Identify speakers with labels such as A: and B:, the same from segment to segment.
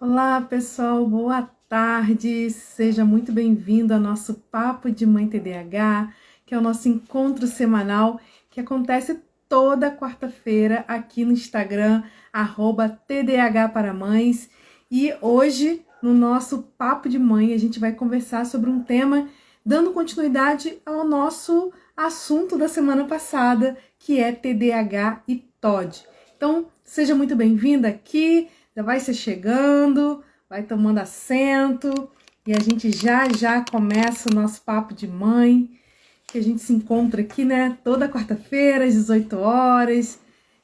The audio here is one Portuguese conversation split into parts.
A: Olá, pessoal, boa tarde. Seja muito bem-vindo ao nosso Papo de Mãe TDAH, que é o nosso encontro semanal que acontece toda quarta-feira aqui no Instagram, @TDAH para Mães. E hoje, no nosso Papo de Mãe, a gente vai conversar sobre um tema dando continuidade ao nosso assunto da semana passada, que é TDAH e TOD. Então, seja muito bem-vinda aqui. Já vai se chegando, vai tomando assento e a gente já começa o nosso papo de mãe, que a gente se encontra aqui, né, toda quarta-feira às 18 horas,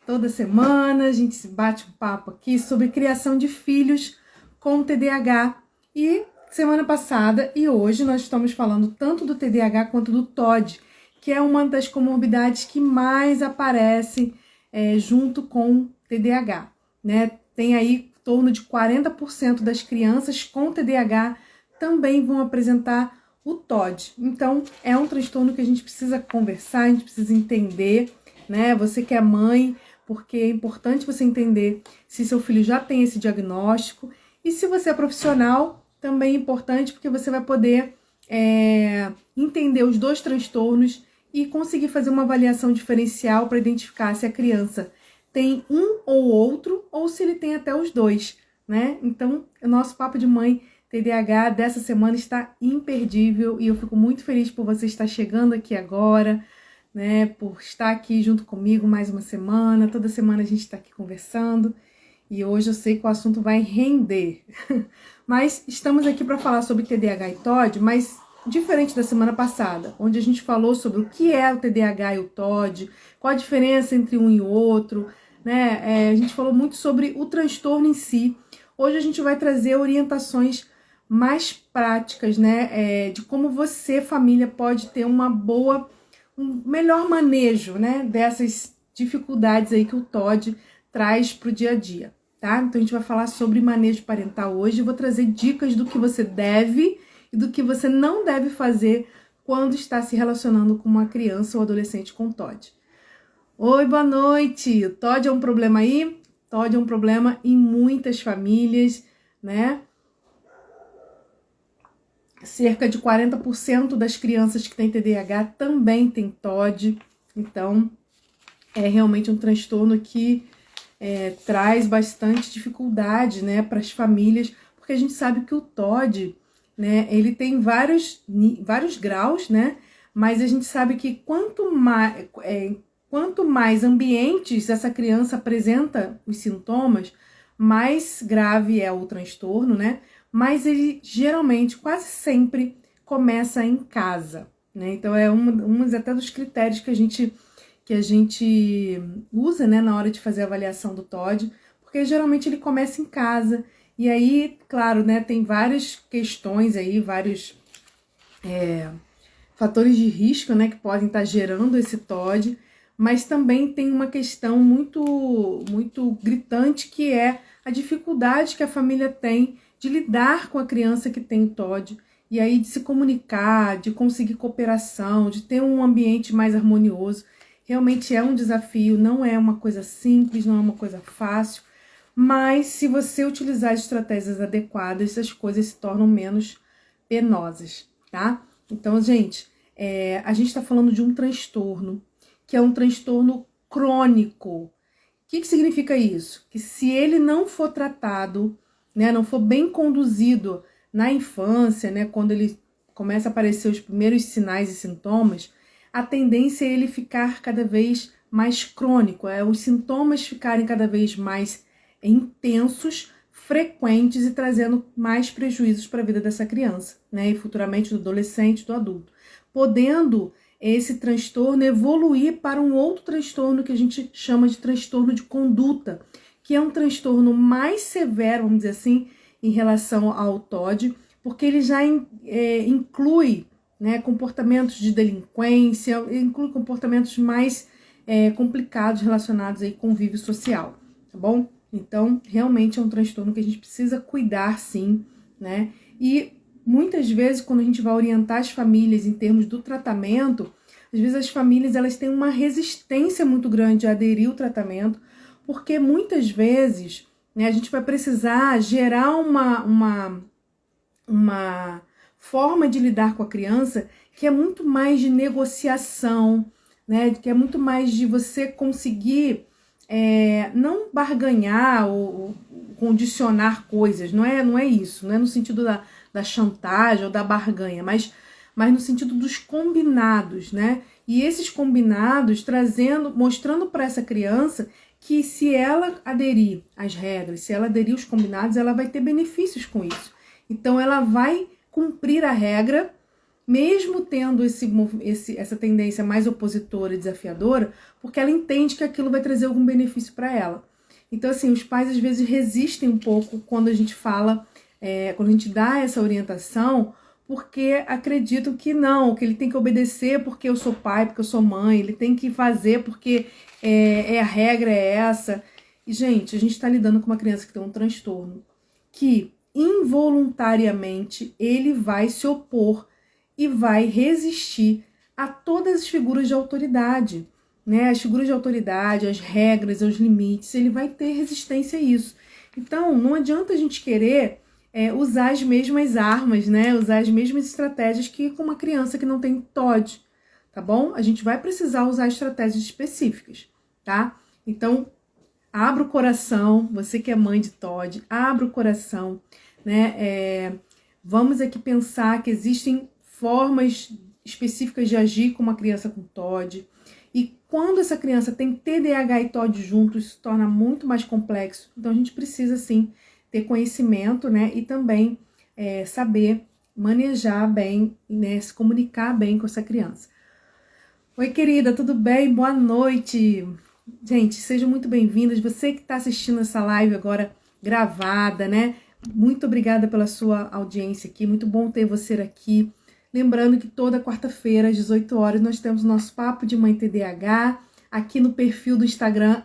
A: toda semana a gente bate um papo aqui sobre criação de filhos com TDAH. E semana passada e hoje nós estamos falando tanto do TDAH quanto do TOD, que é uma das comorbidades que mais aparecem junto com TDAH, né? Tem aí em torno de 40% das crianças com TDAH também vão apresentar o TOD. Então, é um transtorno que a gente precisa conversar, a gente precisa entender, né? Você que é mãe, porque é importante você entender se seu filho já tem esse diagnóstico. E se você é profissional, também é importante, porque você vai poder entender os dois transtornos e conseguir fazer uma avaliação diferencial para identificar se a criança tem um ou outro, ou se ele tem até os dois, né? Então, o nosso Papo de Mãe TDAH dessa semana está imperdível e eu fico muito feliz por você estar chegando aqui agora, né? Por estar aqui junto comigo mais uma semana. Toda semana a gente está aqui conversando e hoje eu sei que o assunto vai render. Mas estamos aqui para falar sobre TDAH e TOD, mas diferente da semana passada, onde a gente falou sobre o que é o TDAH e o TOD, qual a diferença entre um e o outro, né? A gente falou muito sobre o transtorno em si. Hoje a gente vai trazer orientações mais práticas, né? De como você, família, pode ter um melhor manejo, né? Dessas dificuldades aí que o TOD traz para o dia a dia, tá? Então a gente vai falar sobre manejo parental hoje. Eu vou trazer dicas do que você deve e do que você não deve fazer quando está se relacionando com uma criança ou adolescente com TOD. Oi, boa noite! O TOD é um problema aí? TOD é um problema em muitas famílias, né? Cerca de 40% das crianças que têm TDAH também têm TOD. Então, é realmente um transtorno que traz bastante dificuldade, né, para as famílias, porque a gente sabe que o TOD, né, ele tem vários graus, né, mas a gente sabe que quanto mais ambientes essa criança apresenta os sintomas, mais grave é o transtorno, né, mas ele geralmente, quase sempre, começa em casa, né, então é um até dos critérios que a gente usa, né, na hora de fazer a avaliação do TOD, porque geralmente ele começa em casa, e aí, claro, né, tem várias questões aí, vários fatores de risco, né, que podem estar gerando esse TOD, mas também tem uma questão muito gritante, que é a dificuldade que a família tem de lidar com a criança que tem TOD, e aí de se comunicar, de conseguir cooperação, de ter um ambiente mais harmonioso. Realmente é um desafio, não é uma coisa simples, não é uma coisa fácil, mas se você utilizar as estratégias adequadas, as coisas se tornam menos penosas, tá? Então, gente, a gente está falando de um transtorno, que é um transtorno crônico. O que significa isso? Que se ele não for tratado, né, não for bem conduzido na infância, né, quando ele começa a aparecer os primeiros sinais e sintomas, a tendência é ele ficar cada vez mais crônico, os sintomas ficarem cada vez mais intensos, frequentes e trazendo mais prejuízos para a vida dessa criança, né? E futuramente do adolescente, do adulto. Podendo esse transtorno evoluir para um outro transtorno que a gente chama de transtorno de conduta, que é um transtorno mais severo, vamos dizer assim, em relação ao TOD, porque ele já inclui, né, comportamentos de delinquência, inclui comportamentos mais complicados relacionados aí com convívio social, tá bom? Então, realmente é um transtorno que a gente precisa cuidar, sim, né? E muitas vezes, quando a gente vai orientar as famílias em termos do tratamento, às vezes as famílias elas têm uma resistência muito grande a aderir ao tratamento, porque muitas vezes né? A gente vai precisar gerar uma forma de lidar com a criança que é muito mais de negociação, né? Que é muito mais de você conseguir não barganhar ou condicionar coisas, não é isso, não é no sentido da chantagem ou da barganha, mas no sentido dos combinados, né? E esses combinados mostrando para essa criança que se essa aderir às regras, se ela aderir aos combinados, ela vai ter benefícios com isso. Então ela vai cumprir a regra, mesmo tendo essa tendência mais opositora e desafiadora, porque ela entende que aquilo vai trazer algum benefício para ela. Então, assim, os pais às vezes resistem um pouco quando a gente fala, quando a gente dá essa orientação, porque acreditam que não, que ele tem que obedecer porque eu sou pai, porque eu sou mãe, ele tem que fazer porque a regra é essa. E, gente, a gente está lidando com uma criança que tem um transtorno que involuntariamente ele vai se opor e vai resistir a todas as figuras de autoridade, né? As figuras de autoridade, as regras, os limites, ele vai ter resistência a isso. Então, não adianta a gente querer usar as mesmas armas, né? Usar as mesmas estratégias que com uma criança que não tem TOD, tá bom? A gente vai precisar usar estratégias específicas, tá? Então, abra o coração, você que é mãe de TOD, abra o coração, né? Vamos aqui pensar que existem formas específicas de agir com uma criança com TOD. E quando essa criança tem TDAH e TOD juntos, isso se torna muito mais complexo. Então, a gente precisa, sim, ter conhecimento, né? E também saber manejar bem, né? Se comunicar bem com essa criança. Oi, querida, tudo bem? Boa noite! Gente, sejam muito bem-vindas. Você que está assistindo essa live agora gravada, né? Muito obrigada pela sua audiência aqui. Muito bom ter você aqui. Lembrando que toda quarta-feira, às 18 horas, nós temos o nosso Papo de Mãe TDAH, aqui no perfil do Instagram,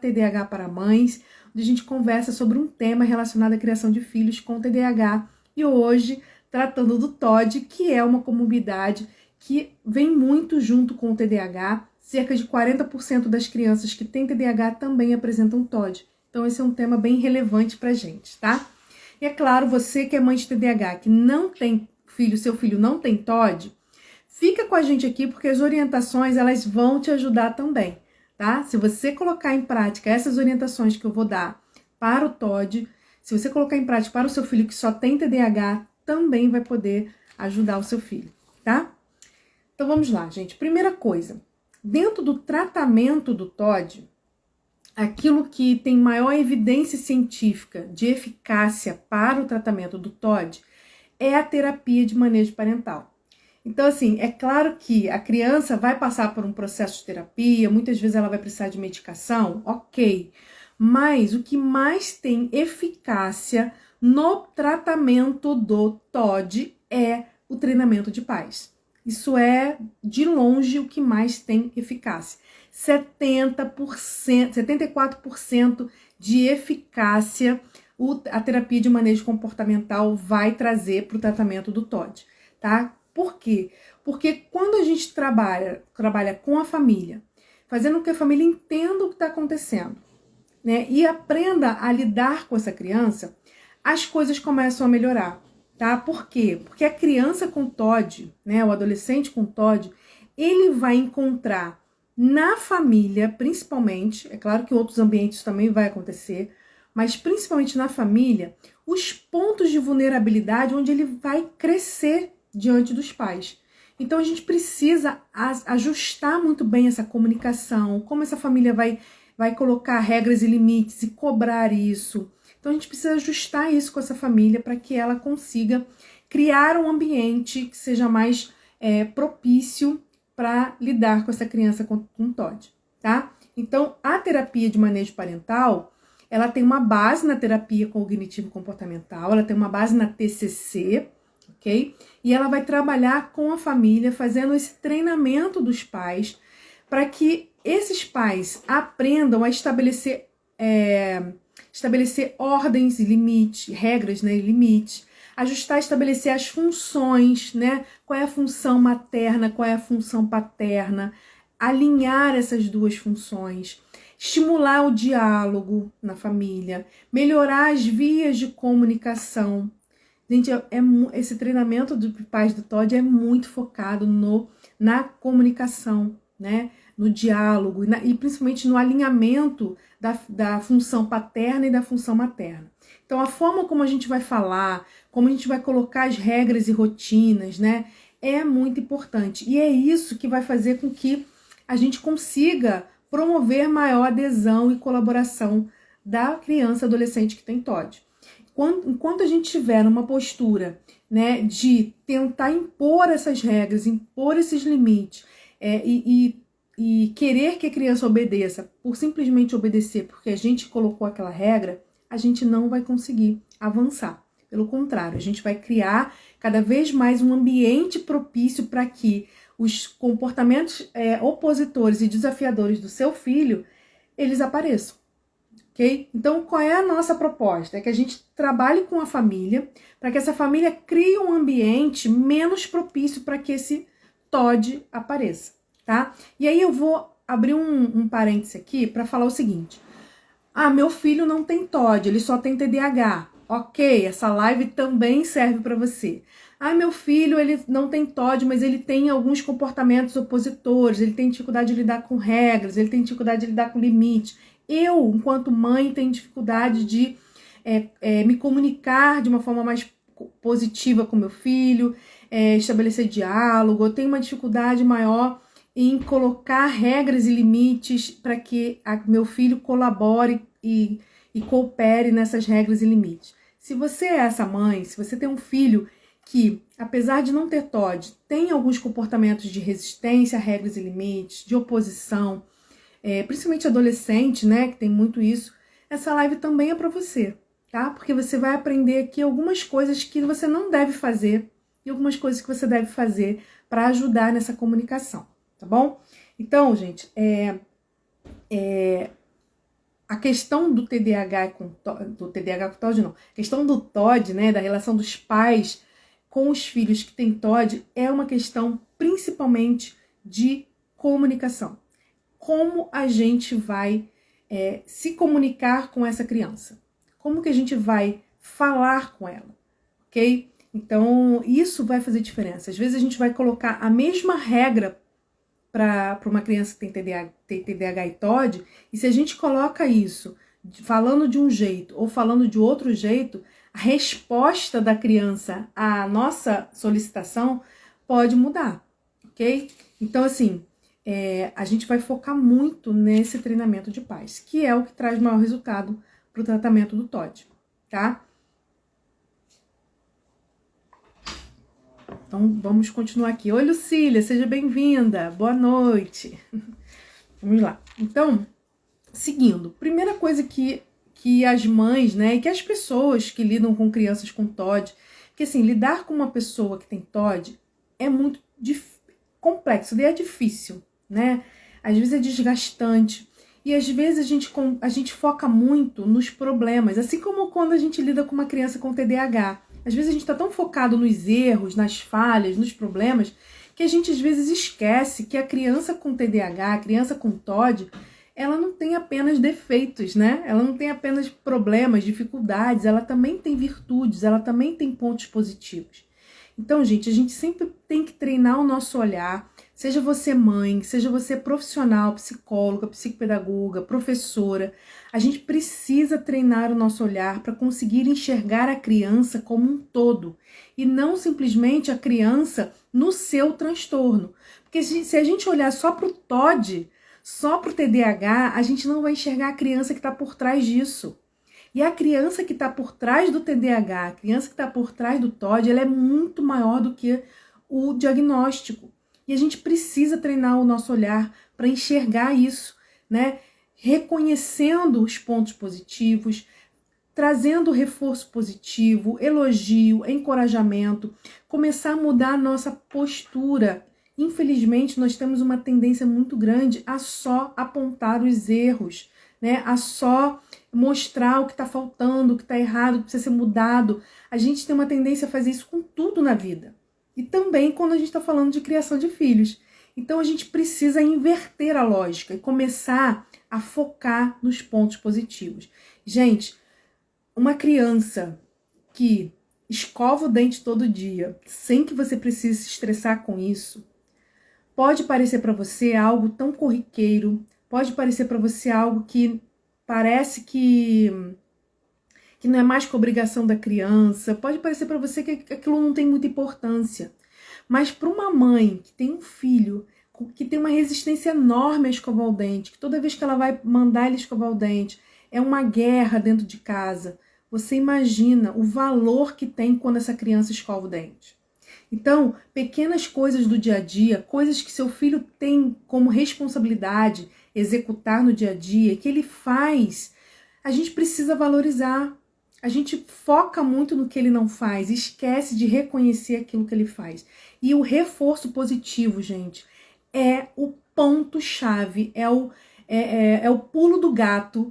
A: @TDAH para Mães, onde a gente conversa sobre um tema relacionado à criação de filhos com TDAH. E hoje, tratando do TOD, que é uma comorbidade que vem muito junto com o TDAH. Cerca de 40% das crianças que têm TDAH também apresentam TOD. Então, esse é um tema bem relevante pra gente, tá? E é claro, você que é mãe de TDAH, que não tem filho, seu filho não tem TOD, fica com a gente aqui porque as orientações, elas vão te ajudar também, tá? Se você colocar em prática essas orientações que eu vou dar para o TOD, se você colocar em prática para o seu filho que só tem TDAH, também vai poder ajudar o seu filho, tá? Então, vamos lá, gente. Primeira coisa, dentro do tratamento do TOD, aquilo que tem maior evidência científica de eficácia para o tratamento do TOD é a terapia de manejo parental. Então, assim, é claro que a criança vai passar por um processo de terapia, muitas vezes ela vai precisar de medicação, ok. Mas o que mais tem eficácia no tratamento do TOD é o treinamento de pais. Isso é, de longe, o que mais tem eficácia. 74% de eficácia a terapia de manejo comportamental vai trazer para o tratamento do TOD, tá? Por quê? Porque quando a gente trabalha com a família, fazendo com que a família entenda o que está acontecendo, né? E aprenda a lidar com essa criança, as coisas começam a melhorar. Tá? Por quê? Porque a criança com TOD, né, o adolescente com TOD, ele vai encontrar na família, principalmente, é claro que em outros ambientes também vai acontecer, mas principalmente na família, os pontos de vulnerabilidade onde ele vai crescer diante dos pais. Então a gente precisa ajustar muito bem essa comunicação, como essa família vai colocar regras e limites e cobrar isso. Então, a gente precisa ajustar isso com essa família para que ela consiga criar um ambiente que seja mais propício para lidar com essa criança com TOD, tá? Então, a terapia de manejo parental, ela tem uma base na terapia cognitivo-comportamental, ela tem uma base na TCC, ok? E ela vai trabalhar com a família, fazendo esse treinamento dos pais, para que esses pais aprendam a estabelecer ordens e limites, regras, né, e limites, ajustar, estabelecer as funções, né, qual é a função materna, qual é a função paterna, alinhar essas duas funções, estimular o diálogo na família, melhorar as vias de comunicação. Gente, esse treinamento dos pais do Todd é muito focado na comunicação, né? No diálogo e principalmente no alinhamento da função paterna e da função materna. Então, a forma como a gente vai falar, como a gente vai colocar as regras e rotinas, né? É muito importante. E é isso que vai fazer com que a gente consiga promover maior adesão e colaboração da criança e adolescente que tem TOD. Enquanto a gente tiver uma postura, né, de tentar impor essas regras, impor esses limites e querer que a criança obedeça por simplesmente obedecer porque a gente colocou aquela regra, a gente não vai conseguir avançar. Pelo contrário, a gente vai criar cada vez mais um ambiente propício para que os comportamentos opositores e desafiadores do seu filho, eles apareçam. Okay? Então, qual é a nossa proposta? É que a gente trabalhe com a família, para que essa família crie um ambiente menos propício para que esse TOD apareça, tá? E aí eu vou abrir um parêntese aqui para falar o seguinte. Meu filho não tem TOD, ele só tem TDAH. Ok, essa live também serve para você. Meu filho, ele não tem TOD, mas ele tem alguns comportamentos opositores, ele tem dificuldade de lidar com regras, ele tem dificuldade de lidar com limite. Eu, enquanto mãe, tenho dificuldade de me comunicar de uma forma mais positiva com meu filho, estabelecer diálogo, eu tenho uma dificuldade maior em colocar regras e limites para que meu filho colabore e coopere nessas regras e limites. Se você é essa mãe, se você tem um filho que, apesar de não ter TOD, tem alguns comportamentos de resistência a regras e limites, de oposição, principalmente adolescente, né, que tem muito isso, essa live também é para você, tá? Porque você vai aprender aqui algumas coisas que você não deve fazer e algumas coisas que você deve fazer para ajudar nessa comunicação, tá bom? Então, gente, a questão do TDAH com TOD, não, a questão do TOD, né, da relação dos pais com os filhos que têm TOD é uma questão principalmente de comunicação. Como a gente vai se comunicar com essa criança? Como que a gente vai falar com ela? Ok? Então, isso vai fazer diferença. Às vezes a gente vai colocar a mesma regra para uma criança que tem TDAH e TOD, e se a gente coloca isso falando de um jeito ou falando de outro jeito, a resposta da criança à nossa solicitação pode mudar, ok? Então, assim, a gente vai focar muito nesse treinamento de pais, que é o que traz maior resultado para o tratamento do TOD, tá? Então, vamos continuar aqui. Oi, Lucília, seja bem-vinda. Boa noite. Vamos lá. Então, seguindo. Primeira coisa que as mães, né, e que as pessoas que lidam com crianças com TOD, que assim, lidar com uma pessoa que tem TOD é muito complexo, é difícil, né? Às vezes é desgastante. E às vezes a gente foca muito nos problemas, assim como quando a gente lida com uma criança com TDAH. Às vezes a gente está tão focado nos erros, nas falhas, nos problemas, que a gente às vezes esquece que a criança com TDAH, a criança com TOD, ela não tem apenas defeitos, né? Ela não tem apenas problemas, dificuldades, ela também tem virtudes, ela também tem pontos positivos. Então, gente, a gente sempre tem que treinar o nosso olhar, seja você mãe, seja você profissional, psicóloga, psicopedagoga, professora, a gente precisa treinar o nosso olhar para conseguir enxergar a criança como um todo e não simplesmente a criança no seu transtorno. Porque se a gente olhar só para o TOD, só para o TDAH, a gente não vai enxergar a criança que está por trás disso. E a criança que está por trás do TDAH, a criança que está por trás do TOD, ela é muito maior do que o diagnóstico. E a gente precisa treinar o nosso olhar para enxergar isso, né? Reconhecendo os pontos positivos, trazendo reforço positivo, elogio, encorajamento, começar a mudar a nossa postura. Infelizmente, nós temos uma tendência muito grande a só apontar os erros, né? A só mostrar o que está faltando, o que está errado, o que precisa ser mudado. A gente tem uma tendência a fazer isso com tudo na vida. E também quando a gente está falando de criação de filhos. Então a gente precisa inverter a lógica e começar a focar nos pontos positivos. Gente, uma criança que escova o dente todo dia, sem que você precise se estressar com isso, pode parecer para você algo tão corriqueiro, pode parecer para você algo que parece que não é mais que obrigação da criança, pode parecer para você que aquilo não tem muita importância. Mas para uma mãe que tem um filho que tem uma resistência enorme a escovar o dente, que toda vez que ela vai mandar ele escovar o dente, é uma guerra dentro de casa. Você imagina o valor que tem quando essa criança escova o dente. Então, pequenas coisas do dia a dia, coisas que seu filho tem como responsabilidade executar no dia a dia, que ele faz, a gente precisa valorizar. A gente foca muito no que ele não faz, esquece de reconhecer aquilo que ele faz. E o reforço positivo, gente, é o ponto-chave, é o pulo do gato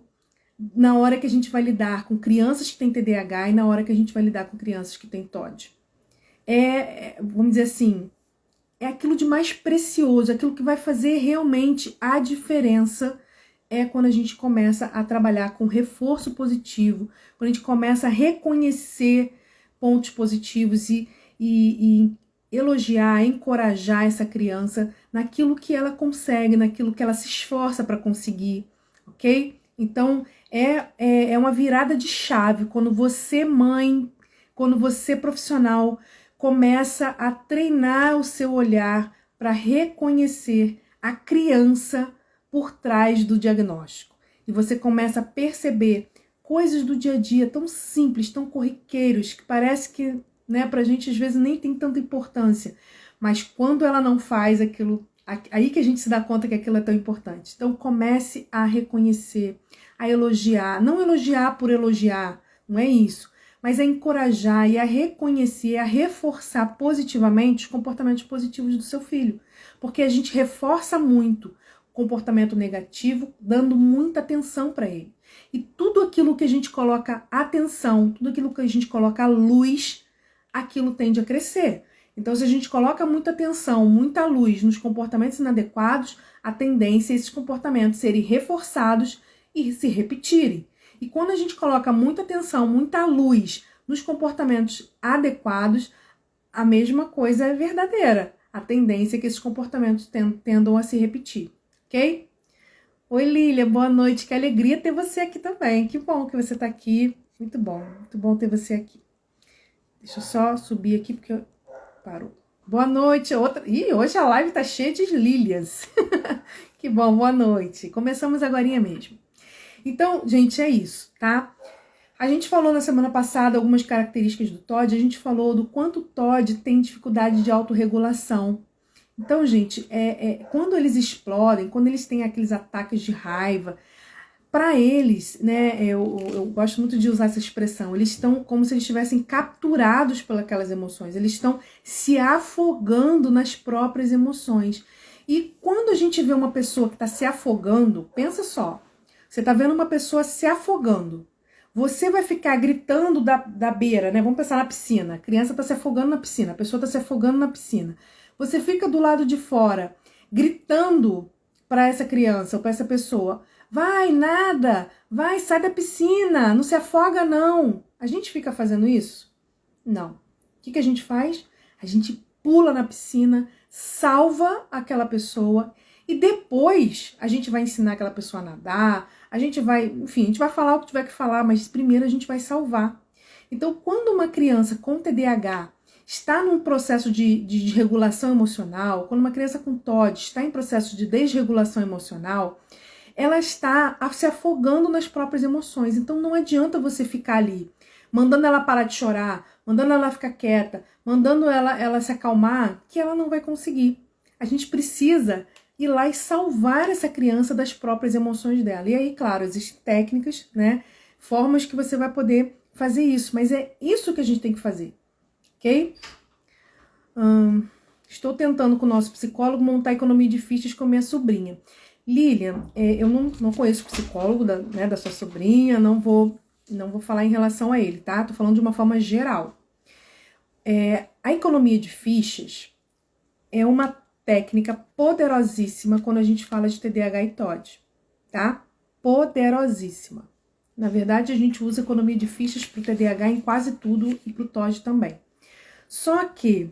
A: na hora que a gente vai lidar com crianças que têm TDAH e na hora que a gente vai lidar com crianças que têm TOD. Vamos dizer assim, é aquilo de mais precioso, aquilo que vai fazer realmente a diferença quando a gente começa a trabalhar com reforço positivo, quando a gente começa a reconhecer pontos positivos e elogiar, encorajar essa criança naquilo que ela consegue, naquilo que ela se esforça para conseguir, ok? Então, é uma virada de chave quando você, mãe, quando você, profissional, começa a treinar o seu olhar para reconhecer a criança por trás do diagnóstico. E você começa a perceber coisas do dia a dia tão simples, tão corriqueiros, que parece que, né, pra gente às vezes nem tem tanta importância. Mas quando ela não faz aquilo, aí que a gente se dá conta que aquilo é tão importante. Então comece a reconhecer, a elogiar, não elogiar por elogiar, não é isso, mas a encorajar e a reconhecer, a reforçar positivamente os comportamentos positivos do seu filho. Porque a gente reforça muito comportamento negativo, dando muita atenção para ele. E tudo aquilo que a gente coloca atenção, tudo aquilo que a gente coloca luz, aquilo tende a crescer. Então, se a gente coloca muita atenção, muita luz nos comportamentos inadequados, a tendência é esses comportamentos serem reforçados e se repetirem. E quando a gente coloca muita atenção, muita luz nos comportamentos adequados, a mesma coisa é verdadeira. A tendência é que esses comportamentos tendam a se repetir. Ok? Oi, Lília, boa noite. Que alegria ter você aqui também. Que bom que você está aqui. Muito bom ter você aqui. Deixa eu só subir aqui porque parou. Boa noite. Ih, hoje a live tá cheia de Lílias. Que bom, boa noite. Começamos agorinha mesmo. Então, gente, é isso, tá? A gente falou na semana passada algumas características do TOD, a gente falou do quanto o TOD tem dificuldade de autorregulação. Então, gente, quando eles explodem, quando eles têm aqueles ataques de raiva, para eles, né, eu gosto muito de usar essa expressão, eles estão como se eles estivessem capturados pelas emoções, eles estão se afogando nas próprias emoções. E quando a gente vê uma pessoa que está se afogando, pensa só, você está vendo uma pessoa se afogando, você vai ficar gritando da beira, né? Vamos pensar na piscina, a criança está se afogando na piscina, a pessoa está se afogando na piscina. Você fica do lado de fora, gritando para essa criança ou para essa pessoa, vai, nada, vai, sai da piscina, não se afoga não. A gente fica fazendo isso? Não. O que a gente faz? A gente pula na piscina, salva aquela pessoa e depois a gente vai ensinar aquela pessoa a nadar, a gente vai, enfim, a gente vai falar o que tiver que falar, mas primeiro a gente vai salvar. Então, quando uma criança com TDAH está num processo de desregulação emocional, quando uma criança com TOD está em processo de desregulação emocional, ela está se afogando nas próprias emoções. Então não adianta você ficar ali, mandando ela parar de chorar, mandando ela ficar quieta, mandando ela se acalmar, que ela não vai conseguir. A gente precisa ir lá e salvar essa criança das próprias emoções dela. E aí, claro, existem técnicas, né, formas que você vai poder fazer isso, mas é isso que a gente tem que fazer. Ok? Estou tentando com o nosso psicólogo montar a economia de fichas com a minha sobrinha. Lilian, eu não conheço o psicólogo da sua sobrinha, não vou falar em relação a ele, tá? Tô falando de uma forma geral. A economia de fichas é uma técnica poderosíssima quando a gente fala de TDAH e TOD, tá? poderosíssima. Na verdade, a gente usa economia de fichas para o TDAH em quase tudo e para o TOD também. Só que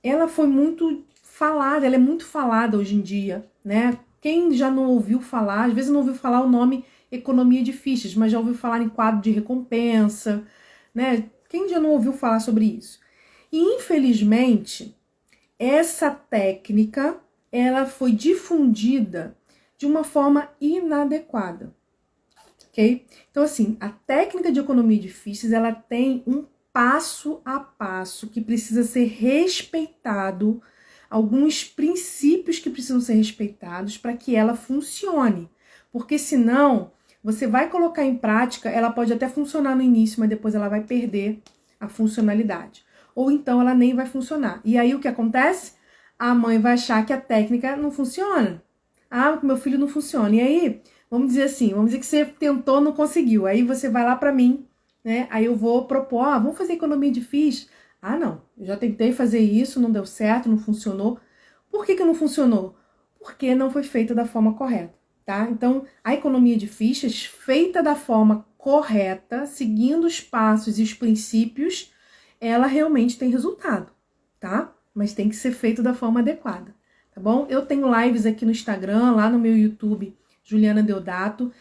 A: ela foi muito falada, ela é muito falada hoje em dia, né? Quem já não ouviu falar, às vezes não ouviu falar o nome economia de fichas, mas já ouviu falar em quadro de recompensa, né? Quem já não ouviu falar sobre isso? E infelizmente, essa técnica, ela foi difundida de uma forma inadequada, ok? Então, assim, a técnica de economia de fichas, ela tem um passo a passo que precisa ser respeitado, alguns princípios que precisam ser respeitados para que ela funcione. Porque senão, você vai colocar em prática, ela pode até funcionar no início, mas depois ela vai perder a funcionalidade. Ou então ela nem vai funcionar. E aí o que acontece? A mãe vai achar que a técnica não funciona. Ah, meu filho não funciona. E aí, vamos dizer assim, vamos dizer que você tentou, não conseguiu. Aí você vai lá para mim, né? Aí eu vou propor, vamos fazer economia de fichas. Ah, não, eu já tentei fazer isso, não deu certo, não funcionou. Por que não funcionou? Porque não foi feita da forma correta, tá? Então, a economia de fichas, feita da forma correta, seguindo os passos e os princípios, ela realmente tem resultado, tá? Mas tem que ser feito da forma adequada, tá bom? Eu tenho lives aqui no Instagram, lá no meu YouTube, Juliana Deodato,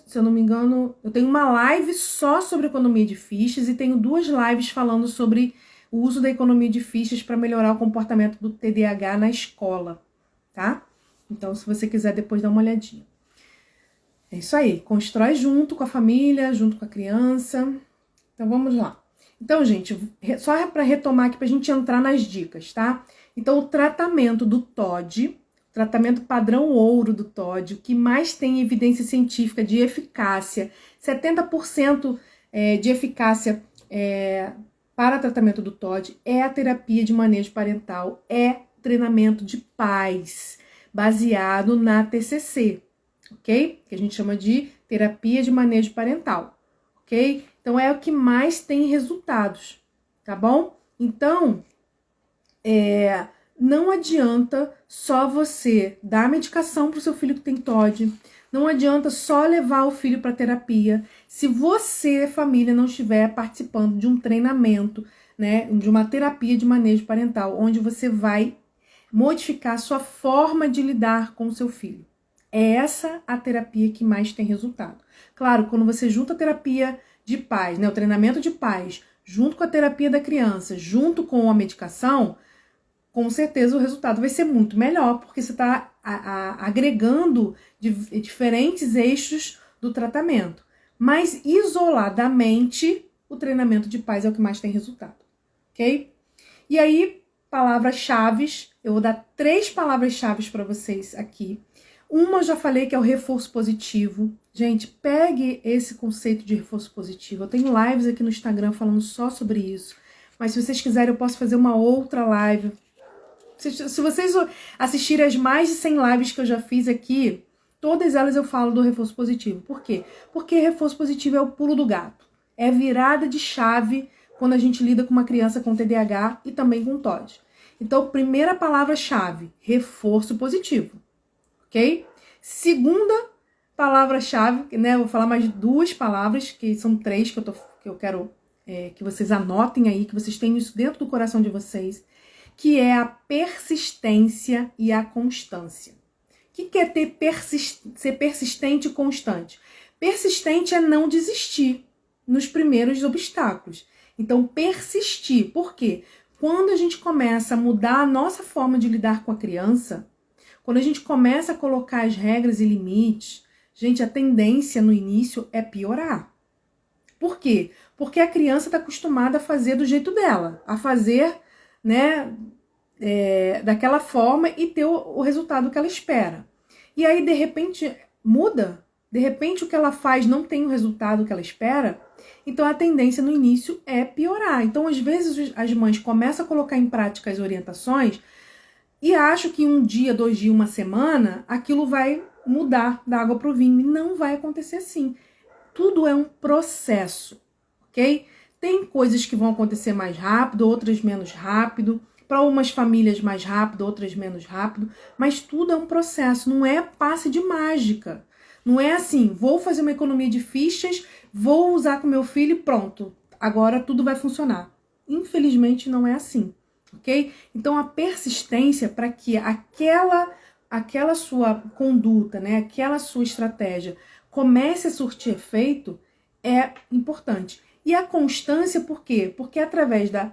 A: se eu não me engano, eu tenho uma live só sobre economia de fichas e tenho 2 lives falando sobre o uso da economia de fichas para melhorar o comportamento do TDAH na escola, tá? Então, se você quiser depois dar uma olhadinha. É isso aí, constrói junto com a família, junto com a criança. Então, vamos lá. Então, gente, só para retomar aqui para a gente entrar nas dicas, tá? Então, o tratamento do TOD, tratamento padrão ouro do TOD, o que mais tem evidência científica de eficácia, 70% de eficácia para tratamento do TOD é a terapia de manejo parental, é treinamento de pais, baseado na TCC, ok? Que a gente chama de terapia de manejo parental, ok? Então, é o que mais tem resultados, tá bom? Então, não adianta só você dar medicação para o seu filho que tem TOD, não adianta só levar o filho para terapia, se você, família, não estiver participando de um treinamento, né, de uma terapia de manejo parental, onde você vai modificar a sua forma de lidar com o seu filho. É essa a terapia que mais tem resultado. Claro, quando você junta a terapia de pais, né, o treinamento de pais, junto com a terapia da criança, junto com a medicação, com certeza o resultado vai ser muito melhor, porque você está agregando diferentes eixos do tratamento. Mas, isoladamente, o treinamento de pais é o que mais tem resultado, ok? E aí, palavras-chave, eu vou dar 3 palavras-chave para vocês aqui. Uma eu já falei que é o reforço positivo. Gente, pegue esse conceito de reforço positivo. Eu tenho lives aqui no Instagram falando só sobre isso. Mas se vocês quiserem, eu posso fazer uma outra live. Se vocês assistirem as mais de 100 lives que eu já fiz aqui, todas elas eu falo do reforço positivo. Por quê? Porque reforço positivo é o pulo do gato. É virada de chave quando a gente lida com uma criança com TDAH e também com TOD. Então, primeira palavra-chave, reforço positivo. Ok? Segunda palavra-chave, né? Eu vou falar mais 2 palavras, que são 3 que eu quero que vocês anotem aí, que vocês tenham isso dentro do coração de vocês, que é a persistência e a constância. O que é ser persistente e constante? Persistente é não desistir nos primeiros obstáculos. Então, persistir. Por quê? Quando a gente começa a mudar a nossa forma de lidar com a criança, quando a gente começa a colocar as regras e limites, gente, a tendência no início é piorar. Por quê? Porque a criança está acostumada a fazer do jeito dela, a fazer, né, daquela forma e ter o resultado que ela espera. E aí, de repente, muda. De repente, o que ela faz não tem o resultado que ela espera. Então, a tendência no início é piorar. Então, às vezes, as mães começam a colocar em prática as orientações e acham que 1 dia, 2 dias, 1 semana, aquilo vai mudar da água para o vinho. E não vai acontecer assim. Tudo é um processo, ok? Tem coisas que vão acontecer mais rápido, outras menos rápido. Para umas famílias mais rápido, outras menos rápido. Mas tudo é um processo, não é passe de mágica. Não é assim, vou fazer uma economia de fichas, vou usar com meu filho e pronto, agora tudo vai funcionar. Infelizmente não é assim, ok? Então a persistência para que aquela sua conduta, né, aquela sua estratégia comece a surtir efeito é importante. E a constância, por quê? Porque através da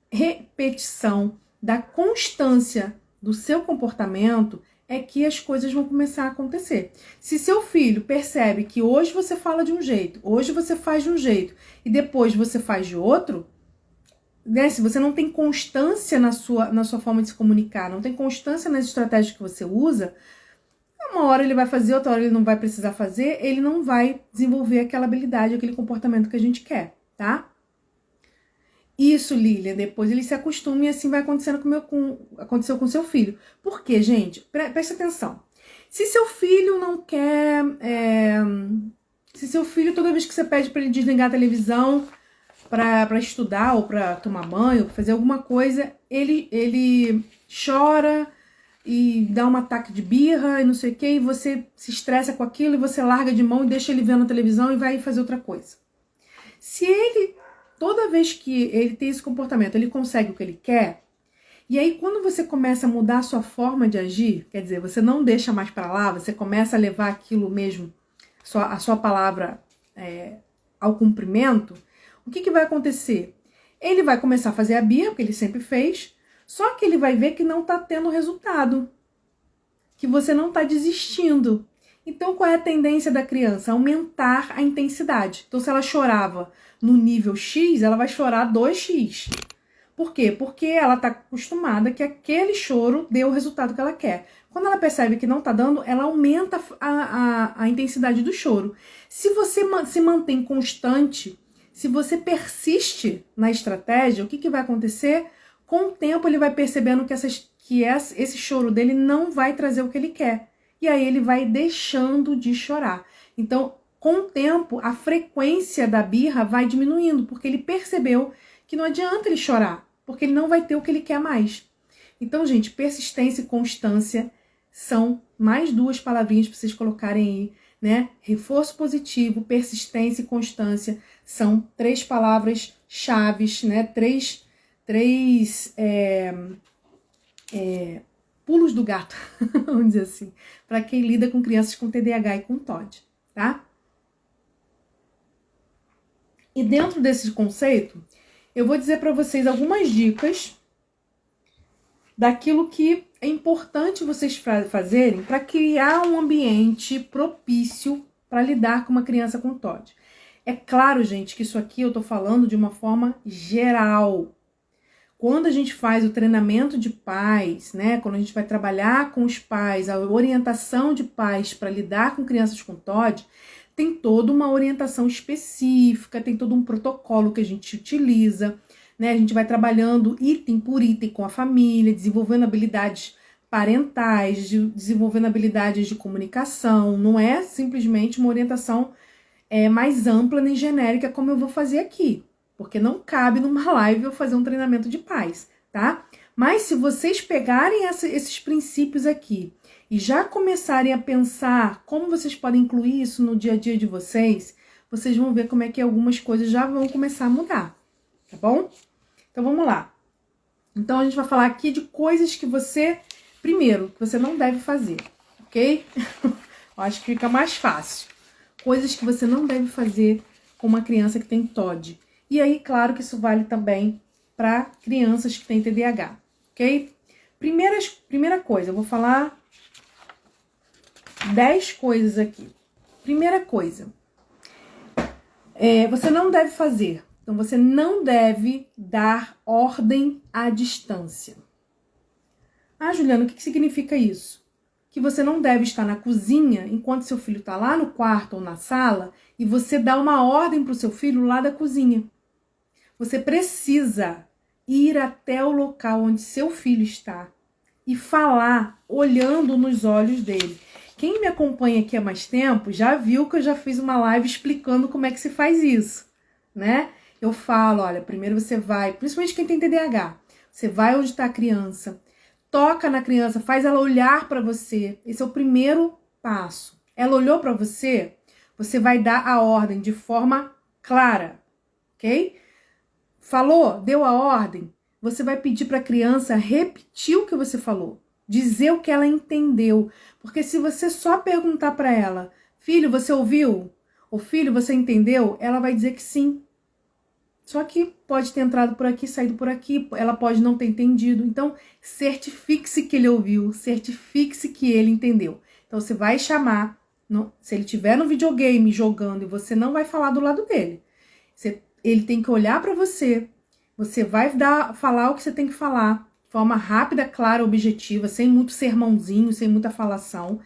A: repetição, da constância do seu comportamento, é que as coisas vão começar a acontecer. Se seu filho percebe que hoje você fala de um jeito, hoje você faz de um jeito e depois você faz de outro, né? Se você não tem constância na sua forma de se comunicar, não tem constância nas estratégias que você usa, uma hora ele vai fazer, outra hora ele não vai precisar fazer, ele não vai desenvolver aquela habilidade, aquele comportamento que a gente quer, tá? Isso, Lilian, depois ele se acostuma e assim vai acontecendo aconteceu com seu filho. Por quê, gente? Presta atenção. Se seu filho não quer... se seu filho, toda vez que você pede para ele desligar a televisão para estudar ou para tomar banho, pra fazer alguma coisa, ele chora e dá um ataque de birra e não sei o que, e você se estressa com aquilo e você larga de mão e deixa ele vendo a televisão e vai fazer outra coisa. Se ele... Toda vez que ele tem esse comportamento, ele consegue o que ele quer, e aí quando você começa a mudar a sua forma de agir, quer dizer, você não deixa mais para lá, você começa a levar aquilo mesmo, a sua palavra ao cumprimento, o que vai acontecer? Ele vai começar a fazer a birra, que ele sempre fez, só que ele vai ver que não está tendo resultado, que você não está desistindo. Então, qual é a tendência da criança? Aumentar a intensidade. Então, se ela chorava no nível X, ela vai chorar 2x. Por quê? Porque ela está acostumada que aquele choro dê o resultado que ela quer. Quando ela percebe que não está dando, ela aumenta a intensidade do choro. Se você se mantém constante, se você persiste na estratégia, o que vai acontecer? Com o tempo, ele vai percebendo que esse choro dele não vai trazer o que ele quer. E aí ele vai deixando de chorar. Então, com o tempo, a frequência da birra vai diminuindo, porque ele percebeu que não adianta ele chorar, porque ele não vai ter o que ele quer mais. Então, gente, persistência e constância são mais 2 palavrinhas para vocês colocarem aí, né? Reforço positivo, persistência e constância são 3 palavras chaves, né? Três pulos do gato, vamos dizer assim, para quem lida com crianças com TDAH e com TOD, tá? E dentro desse conceito, eu vou dizer para vocês algumas dicas daquilo que é importante vocês fazerem para criar um ambiente propício para lidar com uma criança com TOD. É claro, gente, que isso aqui eu tô falando de uma forma geral. Quando a gente faz o treinamento de pais, né? Quando a gente vai trabalhar com os pais, a orientação de pais para lidar com crianças com TOD, tem toda uma orientação específica, tem todo um protocolo que a gente utiliza, né? A gente vai trabalhando item por item com a família, desenvolvendo habilidades parentais, desenvolvendo habilidades de comunicação. Não é simplesmente uma orientação mais ampla nem genérica como eu vou fazer aqui. Porque não cabe numa live eu fazer um treinamento de pais, tá? Mas se vocês pegarem esses princípios aqui e já começarem a pensar como vocês podem incluir isso no dia a dia de vocês, vocês vão ver como é que algumas coisas já vão começar a mudar, tá bom? Então vamos lá. Então a gente vai falar aqui de coisas que primeiro, que você não deve fazer, ok? Eu acho que fica mais fácil. Coisas que você não deve fazer com uma criança que tem TOD. E aí, claro que isso vale também para crianças que têm TDAH, ok? Primeira coisa, eu vou falar 10 coisas aqui. Primeira coisa, você não deve fazer. Então, você não deve dar ordem à distância. Ah, Juliana, o que significa isso? Que você não deve estar na cozinha enquanto seu filho está lá no quarto ou na sala e você dá uma ordem para o seu filho lá da cozinha. Você precisa ir até o local onde seu filho está e falar olhando nos olhos dele. Quem me acompanha aqui há mais tempo já viu que eu já fiz uma live explicando como é que se faz isso, né? Eu falo, olha, primeiro você vai, principalmente quem tem TDAH, você vai onde está a criança, toca na criança, faz ela olhar para você. Esse é o primeiro passo. Ela olhou para você, você vai dar a ordem de forma clara, ok? Falou, deu a ordem, você vai pedir para a criança repetir o que você falou, dizer o que ela entendeu. Porque se você só perguntar para ela, filho, você ouviu? Ou filho, você entendeu? Ela vai dizer que sim. Só que pode ter entrado por aqui, saído por aqui, ela pode não ter entendido. Então, certifique-se que ele ouviu, certifique-se que ele entendeu. Então, você vai chamar, se ele estiver no videogame jogando e você não vai falar do lado dele, ele tem que olhar para você, você vai falar o que você tem que falar, de forma rápida, clara, objetiva, sem muito sermãozinho, sem muita falação,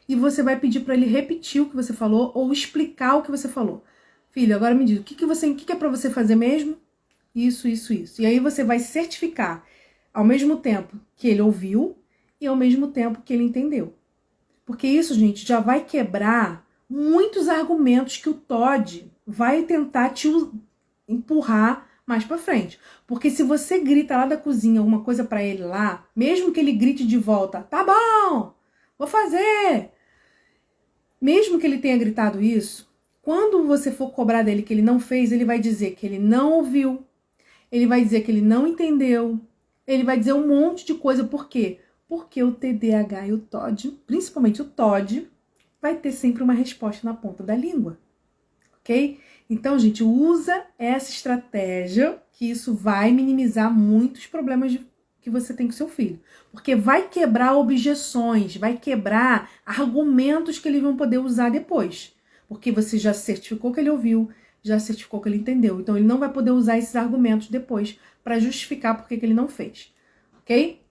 A: e você vai pedir para ele repetir o que você falou ou explicar o que você falou. Filho, agora me diz, o que é para você fazer mesmo? Isso. E aí você vai certificar ao mesmo tempo que ele ouviu e ao mesmo tempo que ele entendeu. Porque isso, gente, já vai quebrar muitos argumentos que o Todd vai tentar te empurrar mais pra frente. Porque se você grita lá da cozinha alguma coisa pra ele lá, mesmo que ele grite de volta, tá bom, vou fazer. Mesmo que ele tenha gritado isso, quando você for cobrar dele que ele não fez, ele vai dizer que ele não ouviu, ele vai dizer que ele não entendeu, ele vai dizer um monte de coisa. Por quê? Porque o TDAH e o Todd, principalmente o Todd, vai ter sempre uma resposta na ponta da língua, ok? Então, gente, usa essa estratégia, que isso vai minimizar muitos problemas que você tem com seu filho. Porque vai quebrar objeções, vai quebrar argumentos que eles vão poder usar depois. Porque você já certificou que ele ouviu, já certificou que ele entendeu. Então, ele não vai poder usar esses argumentos depois para justificar por que ele não fez, ok?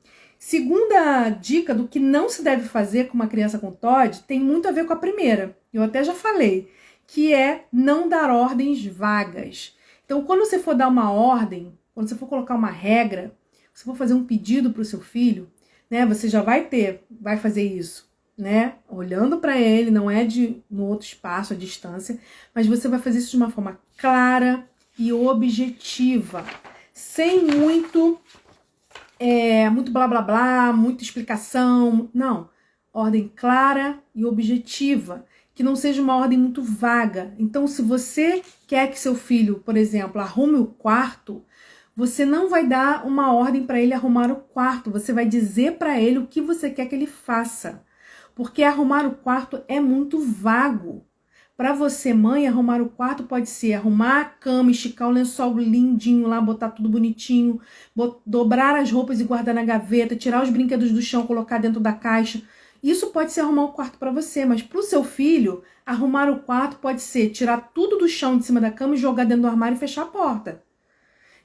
A: Segunda dica do que não se deve fazer com uma criança com TOD tem muito a ver com a primeira. Eu até já falei, que é não dar ordens vagas. Então, quando você for dar uma ordem, quando você for colocar uma regra, se for fazer um pedido para o seu filho, né, você já vai fazer isso, né, olhando para ele, não é no outro espaço, à distância, mas você vai fazer isso de uma forma clara e objetiva, sem muito blá blá blá, muita explicação, não. Ordem clara e objetiva, que não seja uma ordem muito vaga. Então, se você quer que seu filho, por exemplo, arrume o quarto, você não vai dar uma ordem para ele arrumar o quarto, você vai dizer para ele o que você quer que ele faça. Porque arrumar o quarto é muito vago. Para você, mãe, arrumar o quarto pode ser arrumar a cama, esticar o lençol lindinho lá, botar tudo bonitinho, dobrar as roupas e guardar na gaveta, tirar os brinquedos do chão, colocar dentro da caixa. Isso pode ser arrumar o quarto para você, mas para o seu filho, arrumar o quarto pode ser tirar tudo do chão de cima da cama e jogar dentro do armário e fechar a porta.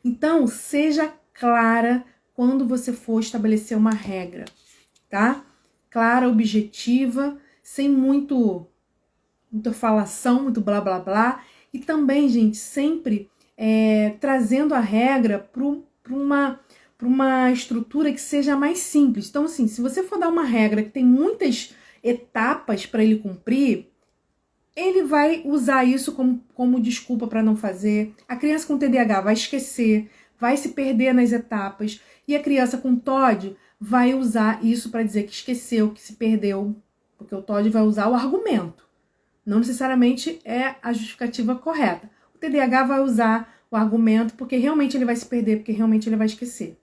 A: Então, seja clara quando você for estabelecer uma regra, tá? Clara, objetiva, sem muita falação, muito blá blá blá. E também, gente, sempre trazendo a regra para uma estrutura que seja mais simples. Então, assim, se você for dar uma regra que tem muitas etapas para ele cumprir, ele vai usar isso como desculpa para não fazer. A criança com TDAH vai esquecer, vai se perder nas etapas. E a criança com TOD vai usar isso para dizer que esqueceu, que se perdeu. Porque o TOD vai usar o argumento. Não necessariamente é a justificativa correta. O TDAH vai usar o argumento porque realmente ele vai se perder, porque realmente ele vai esquecer,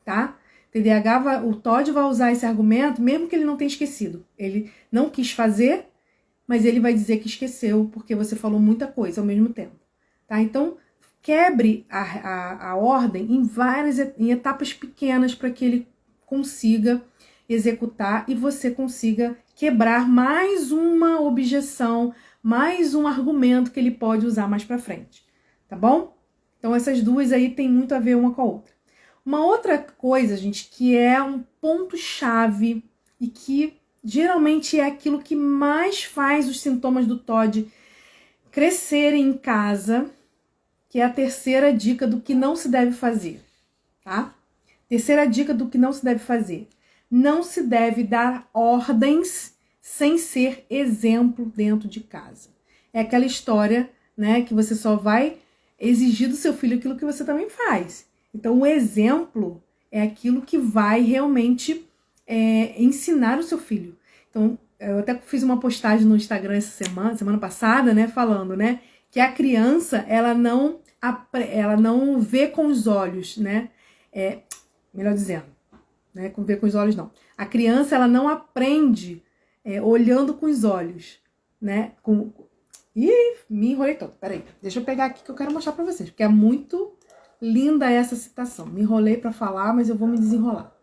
A: tá? O TOD vai usar esse argumento mesmo que ele não tenha esquecido. Ele não quis fazer, mas ele vai dizer que esqueceu porque você falou muita coisa ao mesmo tempo, tá? Então, quebre a ordem em etapas pequenas para que ele consiga executar e você consiga quebrar mais uma objeção, mais um argumento que ele pode usar mais para frente, tá bom? Então essas duas aí tem muito a ver uma com a outra. Uma outra coisa, gente, que é um ponto-chave e que geralmente é aquilo que mais faz os sintomas do TOD crescerem em casa, que é a terceira dica do que não se deve fazer, tá? Terceira dica do que não se deve fazer. Não se deve dar ordens sem ser exemplo dentro de casa. É aquela história, né, que você só vai exigir do seu filho aquilo que você também faz. Então, o exemplo é aquilo que vai realmente ensinar o seu filho. Então, eu até fiz uma postagem no Instagram essa semana passada, né, falando, né, que a criança, ela não vê com os olhos, né, melhor dizendo, né, ver com os olhos não. A criança, ela não aprende olhando com os olhos, né, Ih, me enrolei todo, peraí, deixa eu pegar aqui que eu quero mostrar pra vocês, porque é muito linda essa citação. Me enrolei pra falar, mas eu vou me desenrolar.